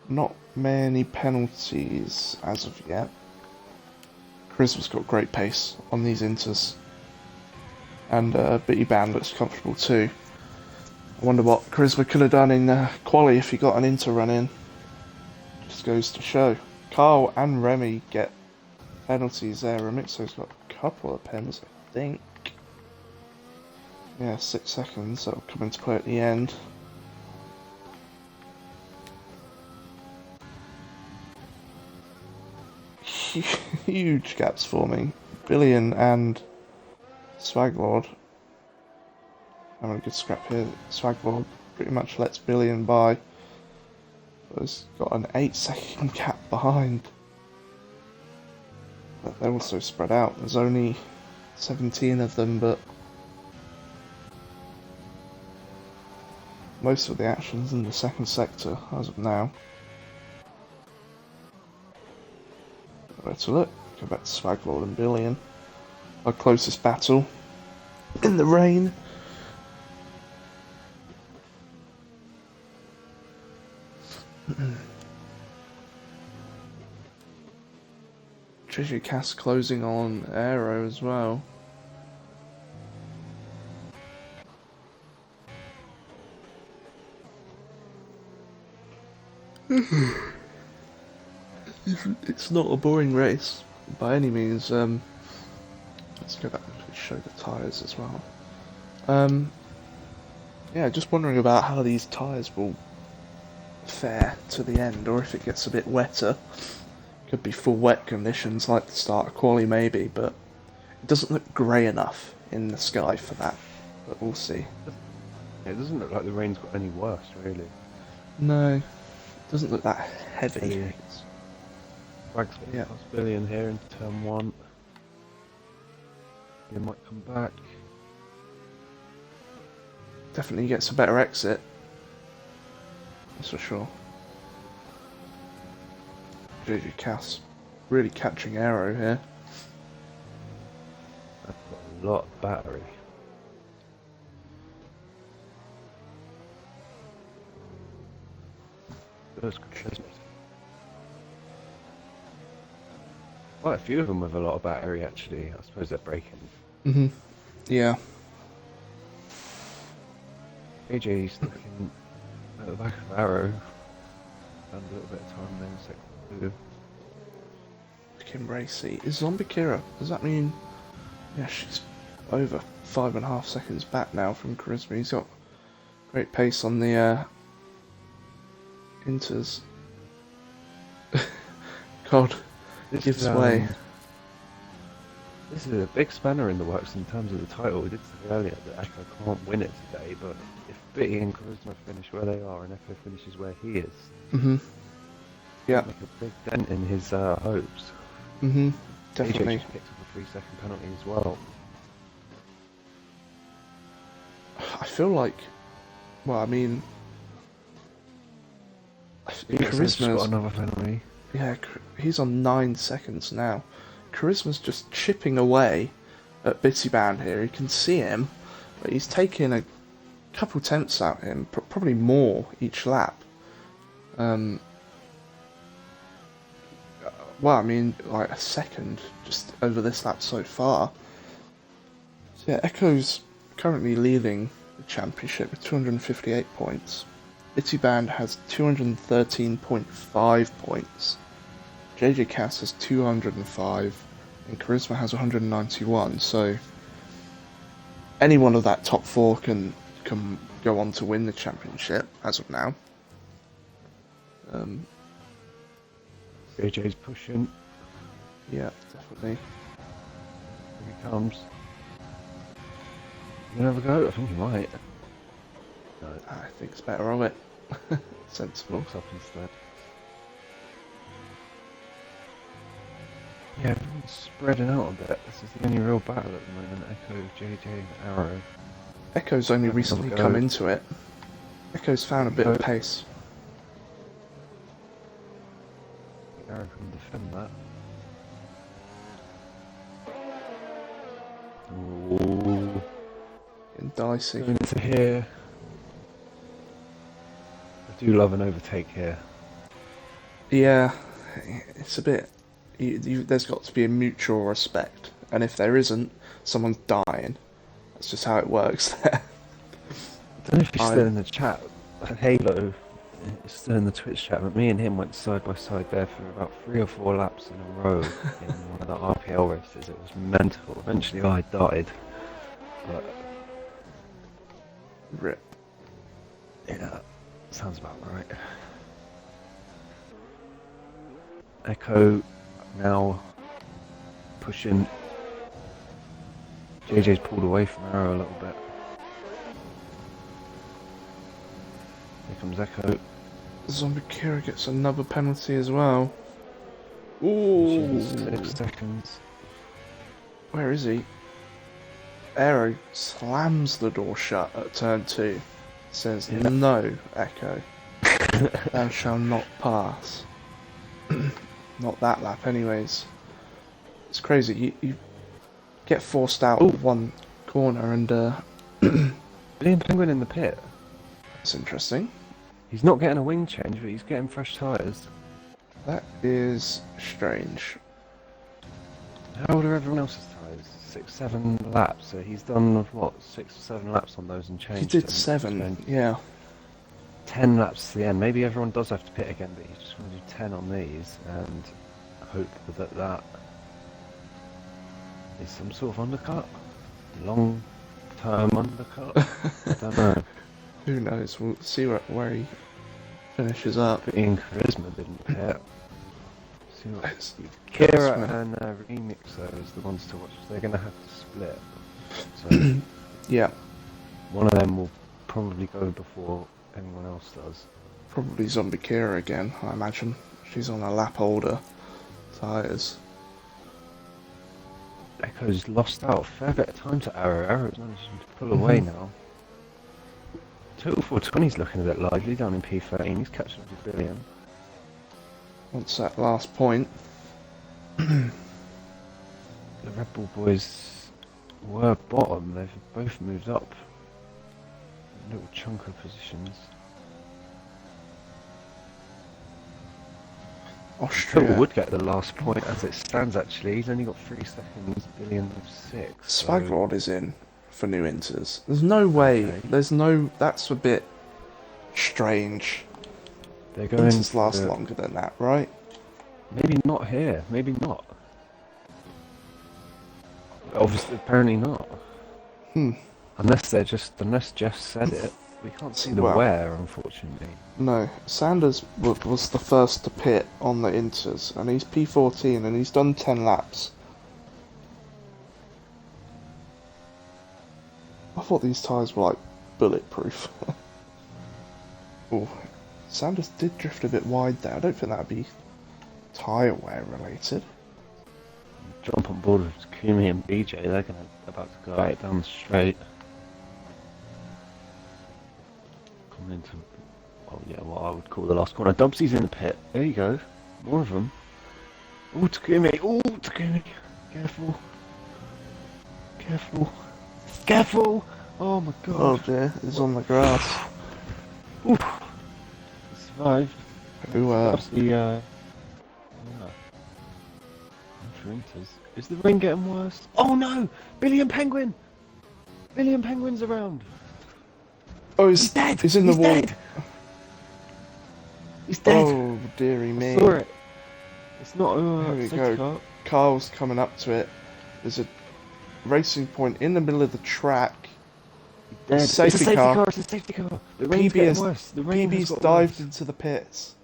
Not many penalties as of yet. Charisma's got great pace on these inters. And Bitty Band looks comfortable too. I wonder what Charisma could have done in quali if he got an inter run in. Just goes to show. Carl and Remy get penalties there. Remixo's got a couple of pens, I think. Yeah, 6 seconds. That'll come into play at the end. Huge gaps forming. Billion and Swaglord having a good scrap here. Swaglord pretty much lets Billion by. But he's got an 8-second gap behind. But they're also spread out. There's only 17 of them, but most of the action's in the second sector as of now. Where to look? Go back to Swaglord and Billion. Our closest battle in the rain. Treasure Cast closing on Aero as well. It's not a boring race by any means. Let's go back and show the tyres as well. Yeah, just wondering about how these tyres will fair to the end, or if it gets a bit wetter. Could be full wet conditions like the start of quali maybe, but it doesn't look grey enough in the sky for that. But we'll see. It doesn't look like the rain's got any worse, really. No, it doesn't look that heavy. Yeah. Rags Yeah. Billion here in turn 1. He might come back. Definitely gets a better exit. That's for sure. JJ Cass really catching Aero here. That's got a lot of battery. Those Christmas. Quite a few of them with a lot of battery, actually. I suppose they're breaking. Yeah. AJ's looking at the back of Arrow. Found a little bit of time there, second two. Kim Racy. Is Zombie Kira? Does that mean... Yeah, she's over 5.5 seconds back now from Charisma. He's got great pace on the Inters. God, This gives is, way. This is a big spanner in the works in terms of the title. We did say earlier that Echo can't win it today, but if Bitty and Charisma finish where they are and Echo finishes where he is, Yeah. make a big dent in his hopes. Definitely. AJ just picked up a 3-second penalty as well. I feel like... Well, I mean... Charisma's got Charisma's... another penalty. Yeah, he's on 9 seconds now. Charisma's just chipping away at Bitty Band here. You can see him, but he's taking a couple attempts at him, probably more each lap. Well, I mean, like a second just over this lap so far. So yeah, Echo's currently leading the championship with 258 points. Bitty Band has 213.5 points. JJ Cass has 205, and Charisma has 191. So any one of that top 4 can go on to win the championship as of now. AJ's pushing. Yeah, definitely. Here he comes. You gonna have a go? I think he might. No, I think it's better of it. Sensible. looks up instead. Yeah, everyone's spreading out a bit. This is the only real battle at the moment. Echo, JJ, and Arrow. Echo's only recently come into it. Echo's found a bit of pace. Arrow can defend that. Ooh. And dicey. Going into here. I do love an overtake here. Yeah, it's a bit... there's got to be a mutual respect, and if there isn't, someone's dying. That's just how it works there. I don't know if he's still in the chat. Halo is still in the Twitch chat, but me and him went side by side there for about 3 or 4 laps in a row in one of the RPL races. It was mental. Eventually I died. But Rip. yeah, sounds about right. Echo now pushing. JJ's pulled away from Arrow a little bit. Here comes Echo. Zombie Kira gets another penalty as well. Ooh. 6 seconds. Where is he? Aero slams the door shut at turn 2. Says, no, Echo. Thou shalt not pass. Not that lap anyways. It's crazy. You get forced out of one corner and Billion Penguin in the pit. it's interesting. He's not getting a wing change, but he's getting fresh tyres. That is strange. How old are everyone else's tyres? 6, 7 laps. So he's done, what, 6 or 7 laps on those and changed He did them. 7, Changed yeah. 10 laps to the end. Maybe everyone does have to pit again, but you just want to do 10 on these and hope that that is some sort of undercut. Long-term undercut. I don't know. Who knows? We'll see where he finishes up. Pretty and Charisma didn't pit. See what It's- Kira Charisma. and Remix though is the ones to watch. They're gonna have to split. So Yeah, one of them will probably go before anyone else does. probably Zombie Kira again, I imagine. She's on a lap older tyres. Echo's lost out a fair bit of time to Arrow. Arrow's managing to pull away now. Total 420's looking a bit lively down in P13. He's catching up to Billion. Wants that last point. The Red Bull boys were bottom. They've both moved up a little chunk of positions. Austria. Total would get the last point as it stands actually. He's only got 3 seconds. Billion with 6. Spaglord is in for new inters. There's no way. Okay. There's no. That's a bit strange. They're going Inters last to- longer than that, right? Maybe not here. Maybe not. Obviously, apparently not. Unless Jeff said it. We can't see the Well- where, unfortunately. No. Sanders was the first to pit on the inters, and he's P14, and he's done 10 laps. I thought these tyres were like bulletproof. Oh, Sanders did drift a bit wide there. I don't think that'd be tyre wear related. Jump on board with Kumi and BJ. They're about to go out down the straight. Coming into, what I would call the last corner. Dubsy's in the pit. There you go. More of them. Oh, Takumi. Oh, Takumi. Careful. Careful. Careful. Oh my god. Oh dear, it's on the grass. Oof. He survived. Who, Dubsy, yeah. Is the rain getting worse? Oh no! Billy and Penguin! Billy and Penguin's around. Oh, He's dead! He's in the wall. Dead. He's dead! Oh, dearie me. I saw it. It's not Here we safety go. car. Carl's coming up to it. There's a racing point in the middle of the track. Dead. Safety it's a safety car. car. It's a safety car. The rain's PB getting has- worse. The rain has PB's got dived worse. into the pits.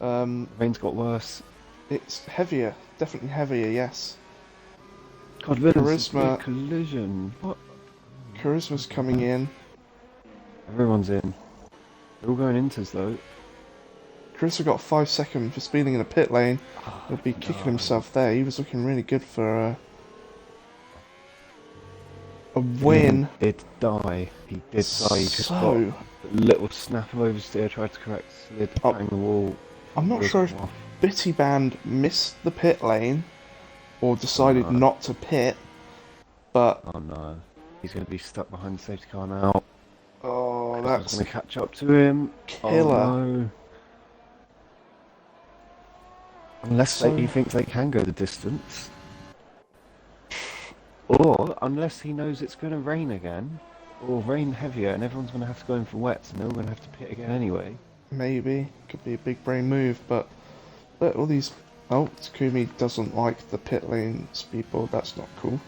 The rain's got worse. It's heavier. Definitely heavier, yes. God, Villain's Charisma. a collision. What? Charisma's coming in. Everyone's in. They're all going inters though. Charisma got 5 seconds for speeding in the pit lane. He'll be kicking no. himself there. He was looking really good for a win. He did die. He did die. He just got So, a little snap of oversteer, tried to correct, slid, Oh. bang the wall. I'm not wheels sure if come off. Bitty Band missed the pit lane or decided No. not to pit, but Oh no. He's going to be stuck behind the safety car now. oh, That's that's going to catch up to him. killer. Oh, no. Unless So- he thinks they can go the distance. Or unless he knows it's going to rain again. Or rain heavier and everyone's going to have to go in for wets and they're all going to have to pit again anyway. Maybe could be a big brain move, but all these. Oh, Takumi doesn't like the pit lane speedboard. That's not cool.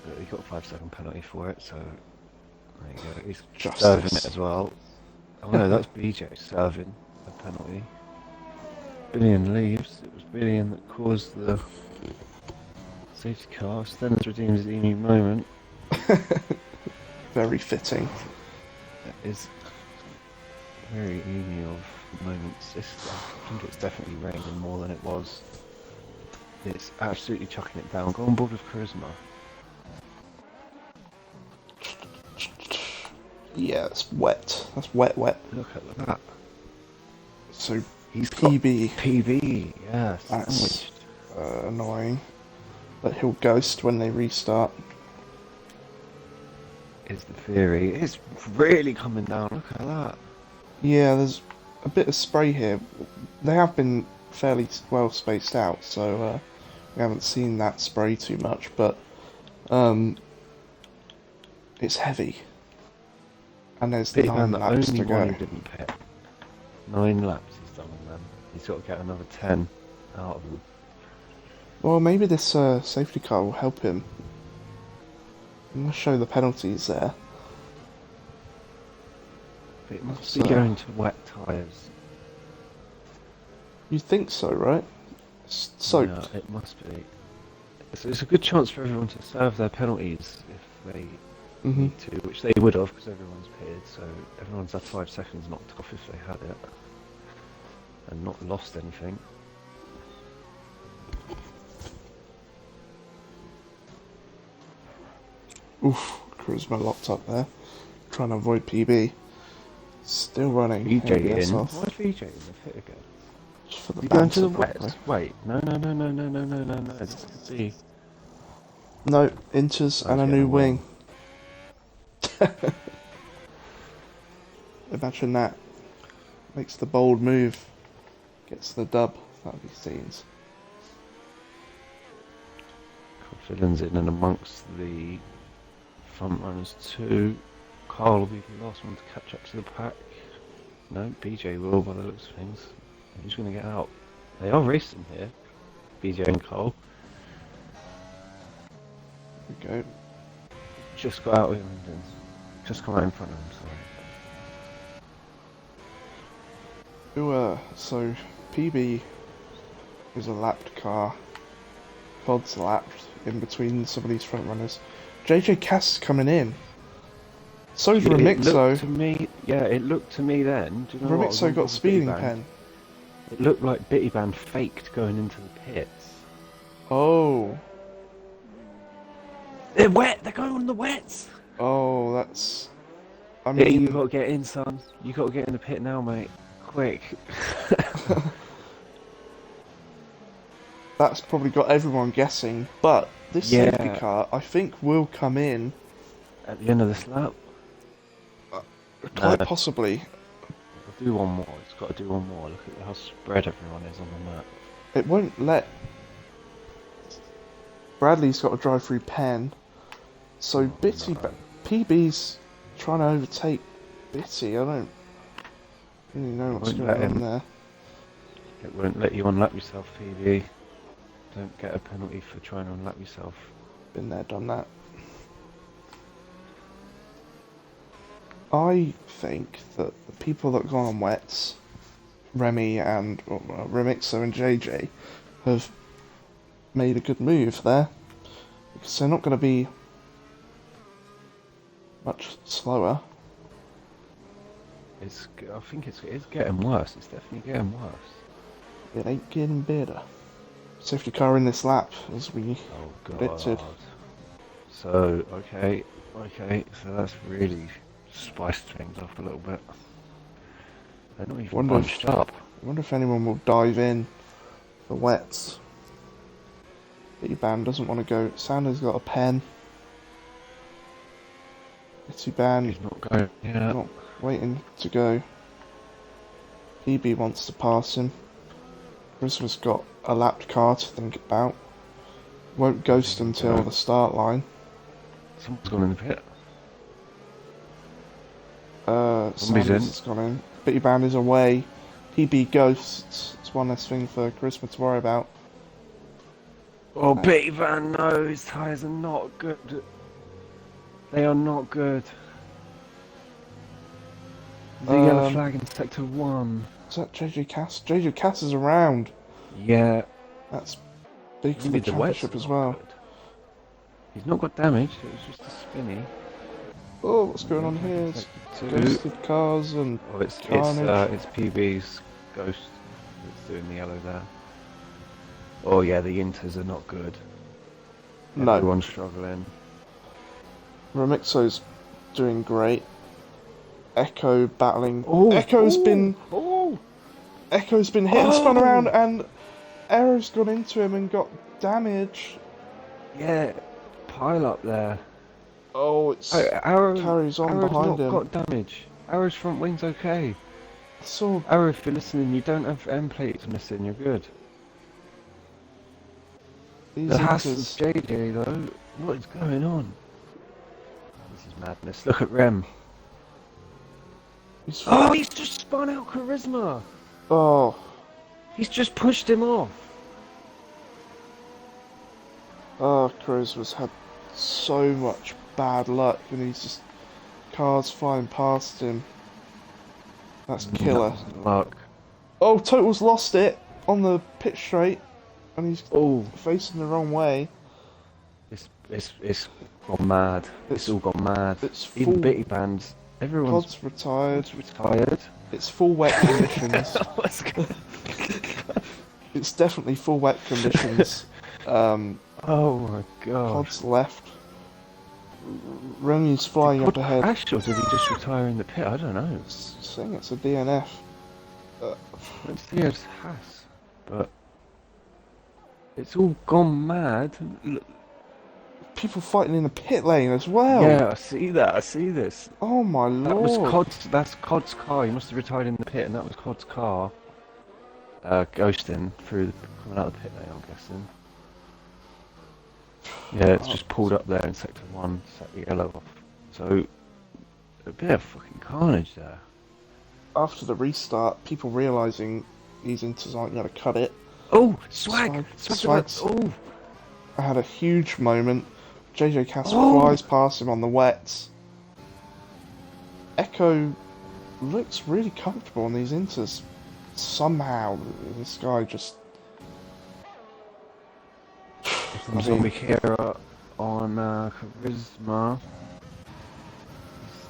But he got a 5-second penalty for it, so there you go. He's Justice. serving it as well. Oh no, that's BJ serving a penalty. Billion leaves. It was Billion that caused the safety car. Stennis redeems his emu moment. Very fitting. That is very emu of moments. I think it's definitely raining more than it was. It's absolutely chucking it down. Go on board with Charisma. Yeah, it's wet. That's wet. Look at that. So He's got PB PB, yes. That's- Sandwiched. annoying, but he'll ghost when they restart. Is the theory. It's really coming down. Look at that. Yeah, there's a bit of spray here. They have been fairly well spaced out, so we haven't seen that spray too much, but it's heavy. And there's Big 9 man, the laps only to one go. who didn't pit. 9 laps he's done on them. He's got to get another 10 out of them. Well, maybe this safety car will help him. I'm going to show the penalties there. It must So, be going to wet tyres. you think so, right? It's soaked. Yeah, it must be. It's a good chance for everyone to serve their penalties if they Mm-hmm. need to, which they would have because everyone's pitted, so everyone's had 5 seconds knocked off if they had it and not lost anything. Oof, Charisma locked up there. Trying to avoid PB. Still running. VJ ABS in. off. Why VJ in the pit again? Just for the You going to banter, the probably. wet? Wait, no. This could be. No, inches and a Okay, new I'm wing. Imagine that. Makes the bold move. Gets the dub. That'll be scenes. Villains in and amongst the front runners too. Carl will be the last one to catch up to the pack. No, BJ will by the looks of things. Who's going to get out? They are racing here, BJ and Carl. There we go. Just got out with him. Just come out in front of him, sorry. Ooh, so PB is a lapped car. Pod's lapped in between some of these front runners. JJ Cass is coming in. So's It looked Remixo. to me, yeah, it looked to me then. Do you know what? Remixo got speeding pen. It looked like Bitty Band faked going into the pits. Oh. They're wet. They're going on the wets. Oh, that's... I Yeah, you mean... got to get in, son. You got to get in the pit now, mate. Quick. That's probably got everyone guessing, but this safety car, I think, will come in... At the end of this lap? Quite possibly. It'll do one more. It's got to do one more. Look at how spread everyone is on the map. It won't let... Bradley's got to drive through Penn. So Bitty... no. PB's trying to overtake Bitty. I don't really know what's Won't going let on him. there. It won't let you unlap yourself, PB. Don't get a penalty for trying to unlap yourself. Been there, done that. I think that the people that go on wets, Remy and Remixo and JJ, have made a good move there. Because they're not going to be much slower. I think it's getting worse. It's definitely getting worse. It ain't getting better. Safety car in this lap, as we Oh predicted. god. So okay, so that's really spiced things up a little bit. They're not even bunched up. I wonder if anyone will dive in for wets. Bitty Band doesn't want to go. Sanders got a pen. Bitty Band He's not going. Yeah. not waiting to go. PB wants to pass him. Christmas got a lapped car to think about. Won't ghost until the start line. Someone's gone in the pit. Sanders in. has gone in. Bitty Band is away. PB ghosts. It's one less thing for Christmas to worry about. Oh, Bitty Van, no, his tyres are not good. They are not good. The yellow flag in sector 1. Is that JJ Cass? JJ Cass is around. Yeah. That's big for Maybe the the wets championship are as not well. good. He's not got damage, it was just a spinny. Oh, what's going on here? It's Sector 2. ghosted cars and Oh, it's carnage. PB's Ghost that's doing the yellow there. Oh yeah, the Inters are not good. No. Everyone's struggling. Remixo's doing great. Echo battling. Oh, Echo's oh, been oh. Echo's been hit and spun around, and Arrow's gone into him and got damage. Yeah, pile up there. Oh, it's Arrow carries on Arrow's behind not him. got damage. Arrow's front wing's okay. I saw Arrow, if you're listening, you don't have end plates missing. You're good. these The hassle of Inters. JJ though. What is going on? This is madness. Look at Rem. He's Oh, he's just spun out Charisma. oh, He's just pushed him off. Charisma's had so much bad luck, and he's just cars flying past him. That's killer. That wasn't luck. Oh, Total's lost it on the pit straight, and he's Oh, facing the wrong way. it's gone mad. It's all gone mad. It's Even full. Bitty bands. Everyone's Cod's retired. retired. It's full wet conditions. What's going It's definitely full wet conditions. Oh my god. Cod's left. Remy's flying up ahead. Crash or did he just retire in the pit? I don't know. Saying it's a DNF. It's Theo's Haas, but it's all gone mad. People fighting in the pit lane as well. Yeah, I see that. I see this. Oh my That was lord. That's Cod's car. He must have retired in the pit, and that was Cod's car. Ghosting coming out of the pit lane, I'm guessing. Yeah, it's just pulled up there in sector 1, set the yellow off. So, a bit of fucking carnage there. After the restart, people realising these inters aren't going to cut it. Oh, swag! Swags. Oh! I had a huge moment. JJ Cass Oh. flies past him on the wets. Echo looks really comfortable on these inters. Somehow, this guy just... Some zombie Kira on Charisma.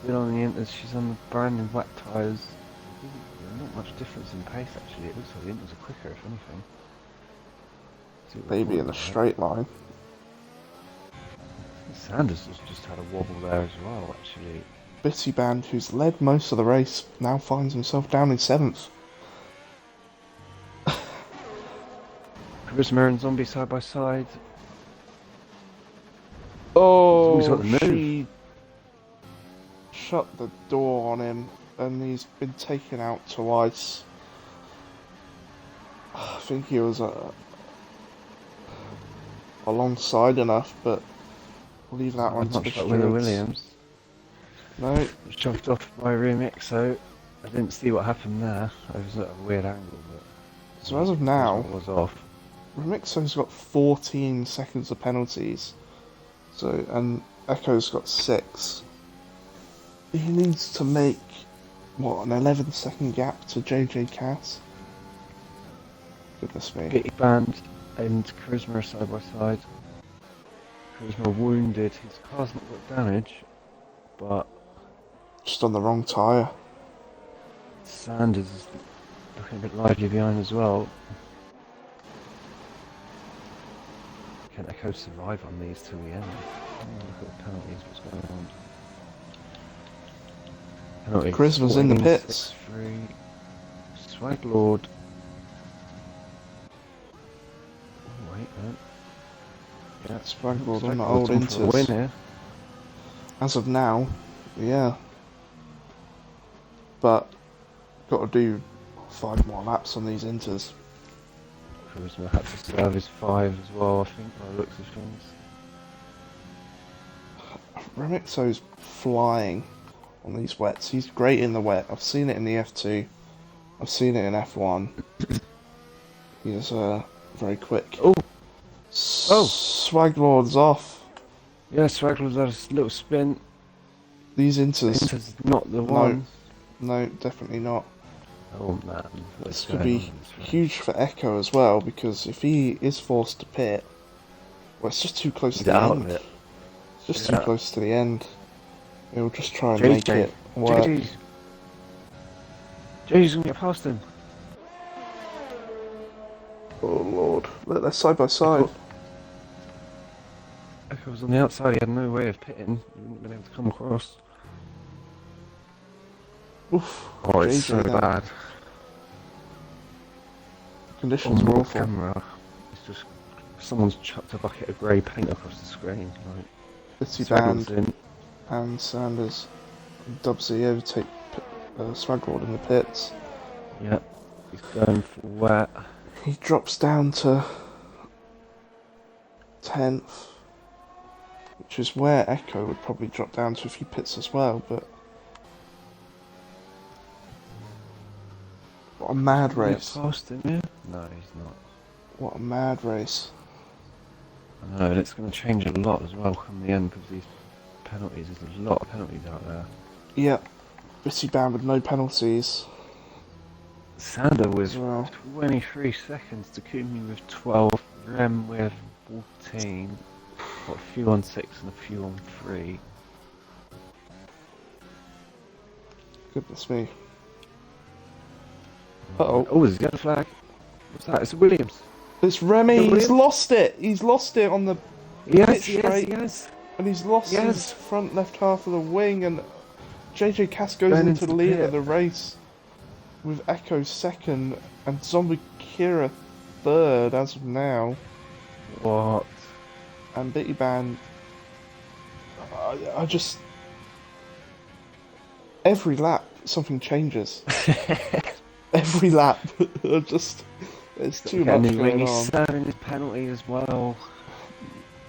Still on the inters, she's on the brand new wet tyres. Not much difference in pace actually, it looks like the inters are quicker if anything. Maybe in the straight line. Sanders has just had a wobble there as well actually. Bitty Band, who's led most of the race, now finds himself down in 7th. Charisma and Zombie side by side. Oh, He's got the move. she shut the door on him, and he's been taken out twice. I think he was alongside enough, but we'll leave that one to Not the like Winner stewards. Williams. No, Shoved off by Remix, so I didn't see what happened there. It was at a weird angle, but so as of now, Charisma was off. Remixo's got 14 seconds of penalties. So, and Echo's got 6. He needs to make, what, an 11-second gap to JJ Cass? Goodness me. Bitty Band and Charisma are side by side. Charisma wounded. His car's not got damage, but Just on the wrong tyre. Sanders is looking a bit lively behind as well. Can Echo survive on these till the end? Oh, look at the penalties, what's going on? Penalties. Charisma's in the 14, pits. 6-3. Swag Lord. Oh, wait, man. Yeah, Spraglord on the Lord's old on for a win inters. here. As of now, yeah. But, got to do 5 more laps on these inters. Charisma had to serve his 5 as well, I think, by the looks of things. Remixo's flying on these wets. He's great in the wet. I've seen it in the F2. I've seen it in F1. He's very quick. Oh! Oh! Swaglord's off. Yeah, Swag Lord's had a little spin. These inters. Inter's not the one. No, definitely not. Oh man. This could be huge for Echo as well, because if he is forced to pit, well, it's just too close to the out end. of it. It's just Yeah. too close to the end. He'll just try and make it work. JJ's gonna get past him. Oh lord. Look, they're side by side. Echo was on the outside, he had no way of pitting. He wouldn't have been able to come across. Oof. Oh, it's JJ so then. bad. Conditions On were the awful. camera, it's just someone's chucked a bucket of grey paint across the screen. Like, Bitty Swagger's Band in. and Sanders. Dubsy overtake Swaglord in the pits. Yeah, he's going for wet. He drops down to 10th, which is where Echo would probably drop down to if he pits as well, but what a mad race. Get past him, yeah? No, he's not. What a mad race. I know, and it's going to change a lot as well come the end because these penalties, there's a lot of penalties out there. Yep. Bitty Band with no penalties. Sander with as well. 23 seconds, Takumi with 12, Rem with 14. Got a few on 6 and a few on 3. Goodness me. Uh-oh. Oh, there's a yellow flag. What's that? It's Williams. It's Remy, Is it he's Williams? lost it! He's lost it on the Yes, pitch yes, straight, yes. and he's lost Yes. his front left half of the wing, and JJ Cass goes Going into into the the lead pit. of the race with Echo second and Zombie Kira third as of now, What? and Bitty Band. I just every lap something changes. Every lap, it's too much going He's on. serving his penalty as well.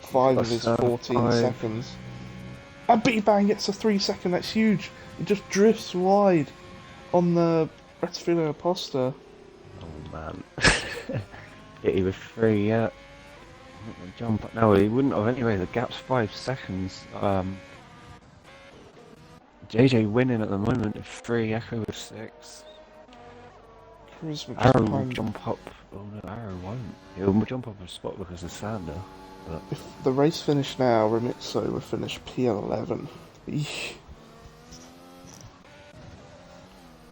5 of his Got 14 5. seconds. And Bitty Bang gets a 3-second, that's huge. It just drifts wide on the Bretafilo Aposta. Oh man. He was 3, yeah. Not gonna jump. No, he wouldn't have anyway. The gap's 5 seconds. JJ winning at the moment with 3, Echo with 6. Charisma just Arrow will behind. jump up. Oh no, Arrow won't. He'll jump up a spot because of Sander. But If the race finished now, Remixo would finish P11. Eesh.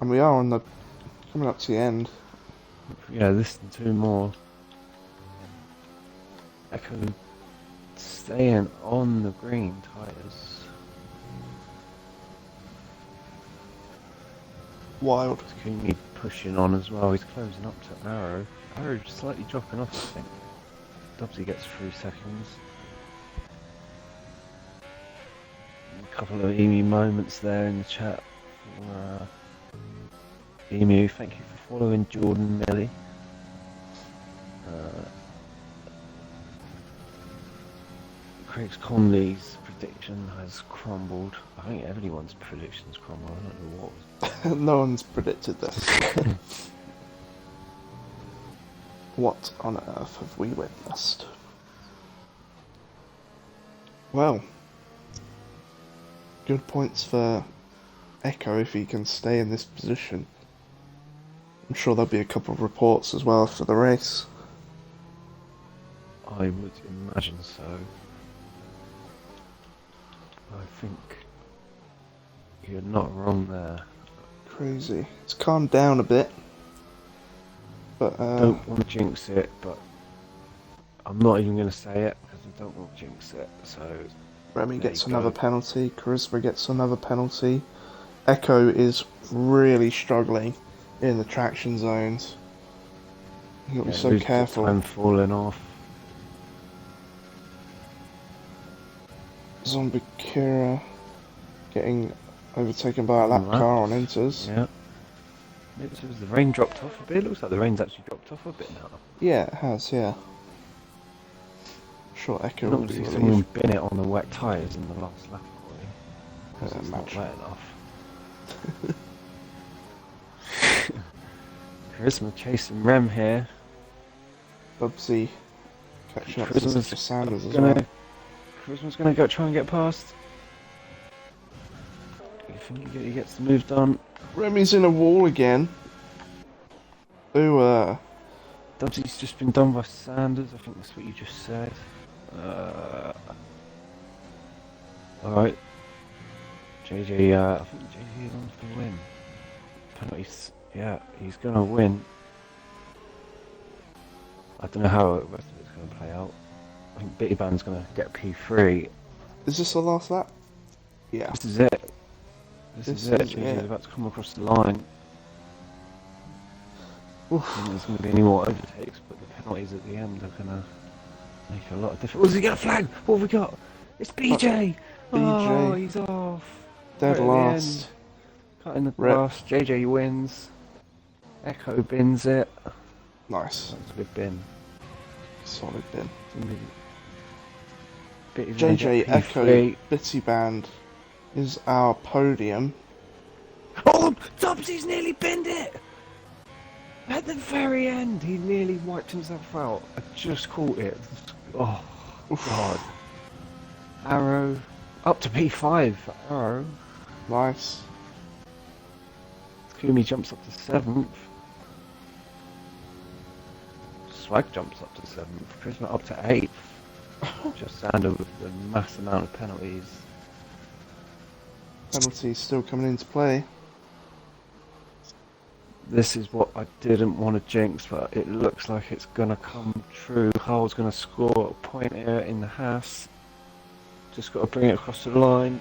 And we are on the coming up to the end. yeah, this and 2 more. Echo staying on the green tyres. Wild. Takumi pushing on as well. He's closing up to Arrow. Arrow slightly dropping off, I think. Dubsy gets 3 seconds. A couple of Emu moments there in the chat for Emu. Thank you for following Jordan Millie. Craig Conley's prediction has crumbled. I think everyone's predictions crumbled. I don't know what. No one's predicted this. What on earth have we witnessed? Well, good points for Echo if he can stay in this position. I'm sure there'll be a couple of reports as well for the race. I would imagine so. I think you're not wrong there. Crazy. It's calmed down a bit. But, Don't want to jinx it, but I'm not even going to say it because I don't want to jinx it. So Remy there gets you another go. penalty. Charisma gets another penalty. Echo is really struggling in the traction zones. You've got to be so lose careful. Time falling off. Zombie Kira getting overtaken by a lap Laps. car on Inters. Yeah. Maybe it was the rain dropped off a bit. It looks like the rain's actually dropped off a bit now. Yeah, it has, yeah. Sure, Echo You're will not be going to see relieved. someone bin it on the wet tyres in the last lap, are you? 'Cause it's not Match. wet enough. Charisma chasing Rem here. Bubsy catching up to Charisma's Mr. Sanders as gonna- well. Charisma's going to go try and get past. You think he gets the move done? Remy's in a wall again. Ooh, Dubsy's just been done by Sanders. I think that's what you just said. Alright. JJ, I think JJ is on for the win. Penalties, yeah, he's going to win. I don't know how the rest of it's going to play out. I think Bitty Band's going to get P3. is this the last lap? Yeah. This is it. This This is it. is JJ's it. about to come across the line. I Oof. don't think there's going to be any more overtakes, but the penalties at the end are going to make a lot of difference. Oh, does he get a flag? What have we got? It's BJ! Oh, BJ. he's off. Dead Right at the last. end. Cutting the Rep. grass. JJ wins. Echo bins it. Nice. That's a good bin. Solid bin. Bitty's gonna JJ, get Echo, P3. Bitty Band is our podium. Oh, Dubsy's nearly binned it! At the very end, he nearly wiped himself out. I just caught it. Oh, God. Arrow. Up to P5 for Arrow. Nice. Kumi jumps up to 7th. Swag jumps up to 7th, Prisma up to 8th. Just Sander with the mass amount of penalties. Penalties still coming into play. This is what I didn't want to jinx, but it looks like it's going to come true. Hull's going to score a point here in the Haas. Just got to bring it across the line.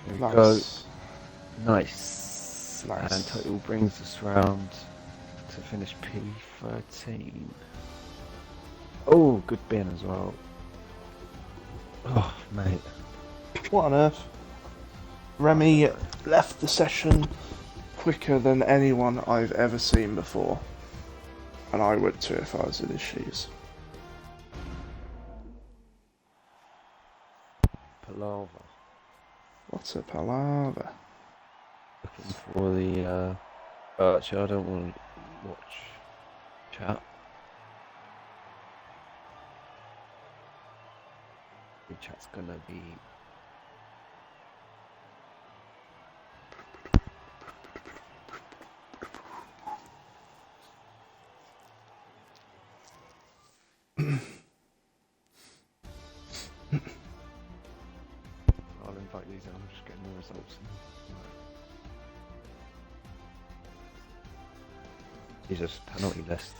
There we go. Nice. And total brings us round to finish P13. Oh, good bin as well. Oh, mate. What on earth? Remy left the session quicker than anyone I've ever seen before. And I would too if I was in his shoes. Palaver. What a palaver. Looking for the... actually, I don't want to watch chat. The chat's gonna be... I'll invite these in, I'm just getting the results. Jesus, penalty list.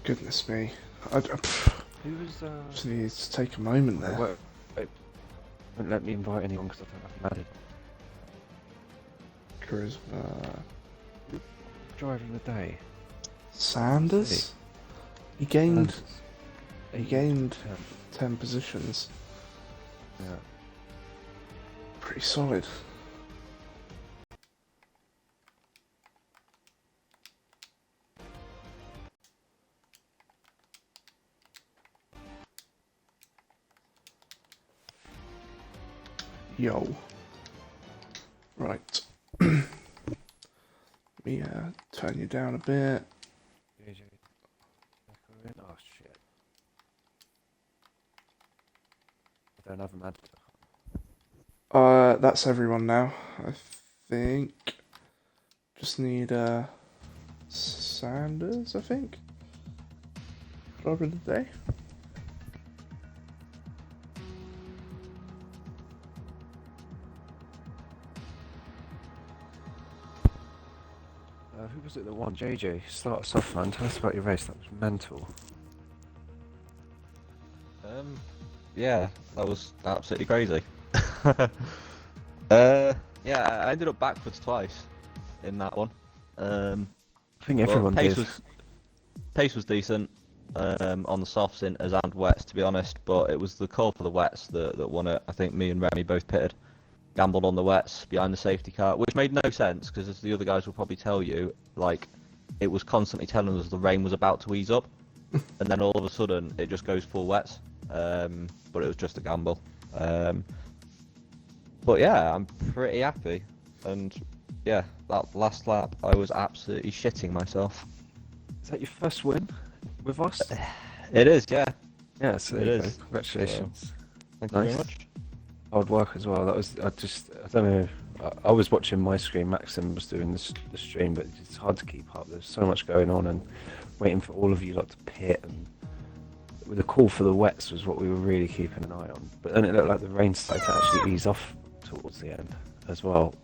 Goodness me. Who was just need to take a moment there. Wait. Don't let me invite anyone because I don't have them added. Charisma. Driver of the day. Sanders? He gained... Sanders. He gained 10 positions. Yeah. Pretty solid. Yo. Right. Let me turn you down a bit. Oh shit. I don't have them added. That's everyone now, I think. Just need Sanders, I think. Driver of the day. Who was it that won? JJ, start us off, man. Tell us about your race. That was mental. Yeah, that was absolutely crazy. Yeah, I ended up backwards twice in that one. I think everyone did. Pace was decent on the softs, inters and wets, to be honest, but it was the call for the wets that won it. I think me and Remy both pitted, gambled on the wets behind the safety car, which made no sense because, as the other guys will probably tell you, like, it was constantly telling us the rain was about to ease up, and then all of a sudden it just goes full wets. But it was just a gamble. But yeah, I'm pretty happy, and yeah, that last lap I was absolutely shitting myself. Is that your first win with us? It is, yeah. Yeah, so it is. Congratulations. Thank you very much. Hard work as well. That was, I don't know. I was watching my screen. Maxim was doing the stream, but it's hard to keep up. There's so much going on, and waiting for all of you lot to pit, and the call for the wets was what we were really keeping an eye on. But then it looked like the rain started to actually ease off towards the end as well.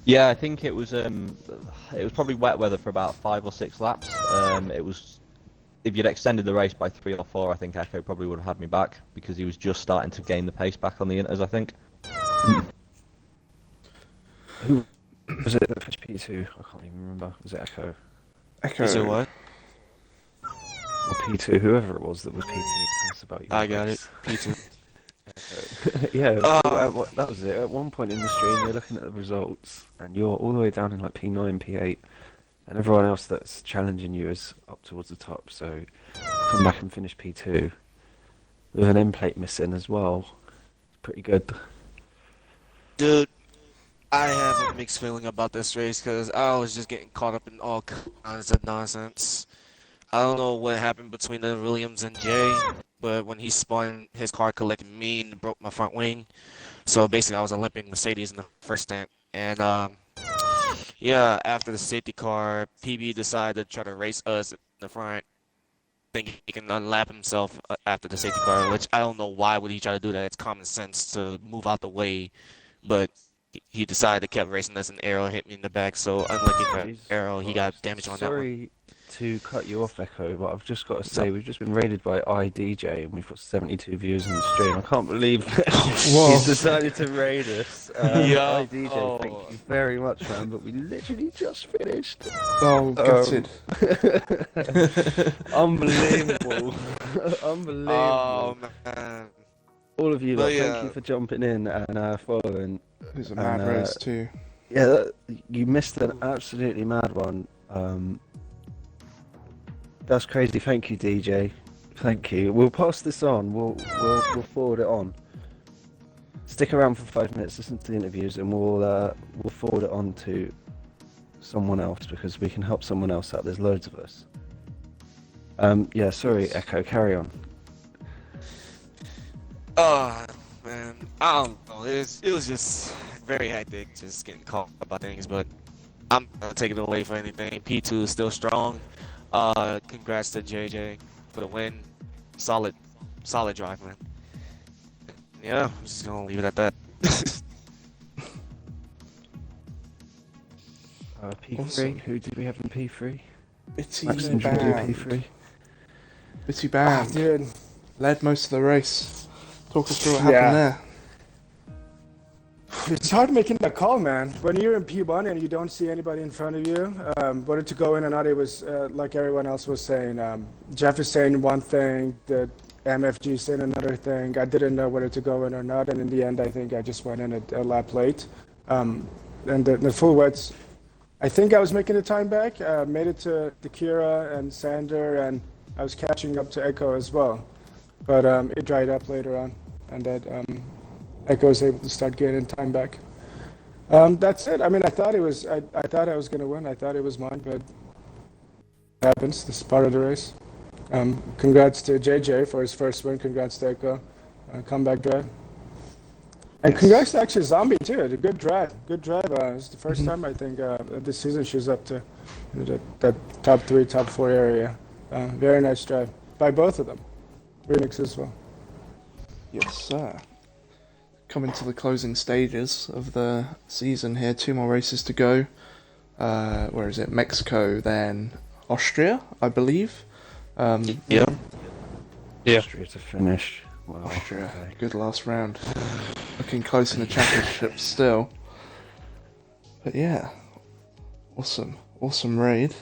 Yeah, I think it was probably wet weather for about 5 or 6 laps. It was, if you'd extended the race by 3 or 4, I think Echo probably would have had me back because he was just starting to gain the pace back on the inters, I think. Who was it that finished P2? I can't even remember. Was it Echo? Echo. Is it what? Or P2, whoever it was that was P2. Tell us about your I got race. it. P2. Yeah, that was it. At one point in the stream, you're looking at the results, and you're all the way down in like P9, P8, and everyone else that's challenging you is up towards the top. So come back and finish P2 with an end plate missing as well. Pretty good. Dude, I have a mixed feeling about this race because I was just getting caught up in all kinds of nonsense. I don't know what happened between the Williams and Jay, but when he spun, his car collected me and broke my front wing. So basically, I was a limping Mercedes in the first stint. And yeah, after the safety car, PB decided to try to race us in the front, thinking he can unlap himself after the safety car, which I don't know why would he try to do that. It's common sense to move out the way, but he decided to keep racing us, and Arrow hit me in the back. So unlucky for Arrow, he got damage on that one. Sorry to cut you off, Echo, but I've just got to say we've just been raided by iDJ and we've got 72 views on the stream. I can't believe he's decided to raid us. Yeah. iDJ, thank you very much, man. But we literally just finished. Oh, gutted. Unbelievable, unbelievable. Oh man. All of you, But thank yeah. you for jumping in and following. It was a mad And, race too. Yeah, you missed an absolutely mad one. That's crazy. Thank you, DJ. Thank you. We'll pass this on. We'll forward it on. Stick around for 5 minutes, listen to the interviews, and we'll forward it on to someone else because we can help someone else out. There's loads of us. Yeah. Sorry, Echo. Carry on. Oh man, I don't know. It was just very hectic, just getting caught up by things. But I'm not gonna take it away for anything. P2 is still strong. Congrats to JJ for the win. Solid drive, man. Yeah, I'm just gonna leave it at that. P3. Awesome. Who did we have in P3? Bitty Maxim, should we do Band. P3? Bitty Band. Dude, Led most of the race. Talk us through what Yeah. happened there. it's hard making that call, man. When you're in P1 and you don't see anybody in front of you, whether to go in or not, it was like everyone else was saying. Jeff is saying one thing, the MFG is saying another thing. I didn't know whether to go in or not, and in the end, I think I just went in a lap late. And the full wets, I think I was making the time back. Made it to Kira and Sander, and I was catching up to Echo as well. But it dried up later on, and that Echo was able to start getting time back. That's it. I mean, I thought I was gonna win. I thought it was mine, but it happens. This is part of the race. Congrats to JJ for his first win. Congrats to Echo. Comeback drive. And congrats to actually Zombie too. A good drive. Good drive. It's the first time I think this season she's up to that top 3, top 4 area. Very nice drive by both of them. Remix as well. Yes, sir. Coming to the closing stages of the season here. 2 more races to go. Where is it? Mexico, then Austria, I believe. Yeah. Austria to finish. Wow. Austria. Okay. Good last round. Looking close in the championship still. But yeah. Awesome raid.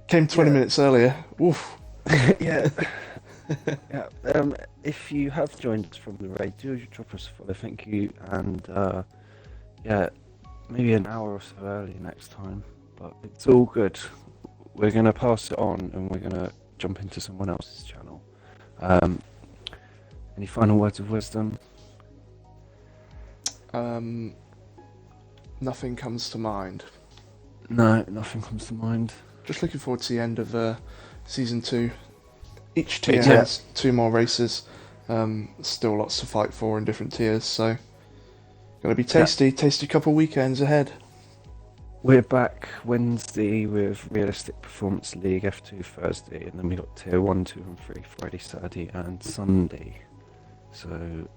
Came 20 minutes earlier. Oof. Yeah. Yeah. If you have joined us from the raid, do drop us a follow. Thank you. And yeah, maybe an hour or so early next time. But it's all good. We're gonna pass it on, and we're gonna jump into someone else's channel. Any final words of wisdom? Nothing comes to mind. No, nothing comes to mind. Just looking forward to the end of season 2. Each tier Yeah. has 2 more races. Still lots to fight for in different tiers, so gonna be tasty couple weekends ahead. We're back Wednesday with Realistic Performance League F2 Thursday, and then we got Tier 1, 2 and 3 Friday, Saturday and Sunday. So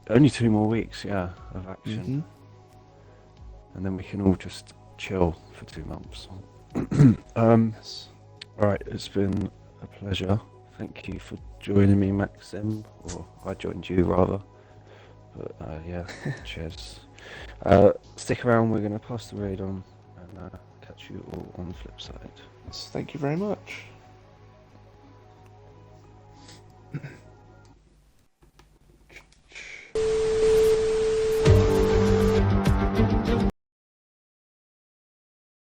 only 2 more weeks, of action. And then we can all just chill for 2 months. Yes. Alright, it's been a pleasure. Thank you for joining me, Maxim, or I joined you rather. But yeah, cheers. Stick around, we're going to pass the raid on and catch you all on the flip side. Yes, thank you very much.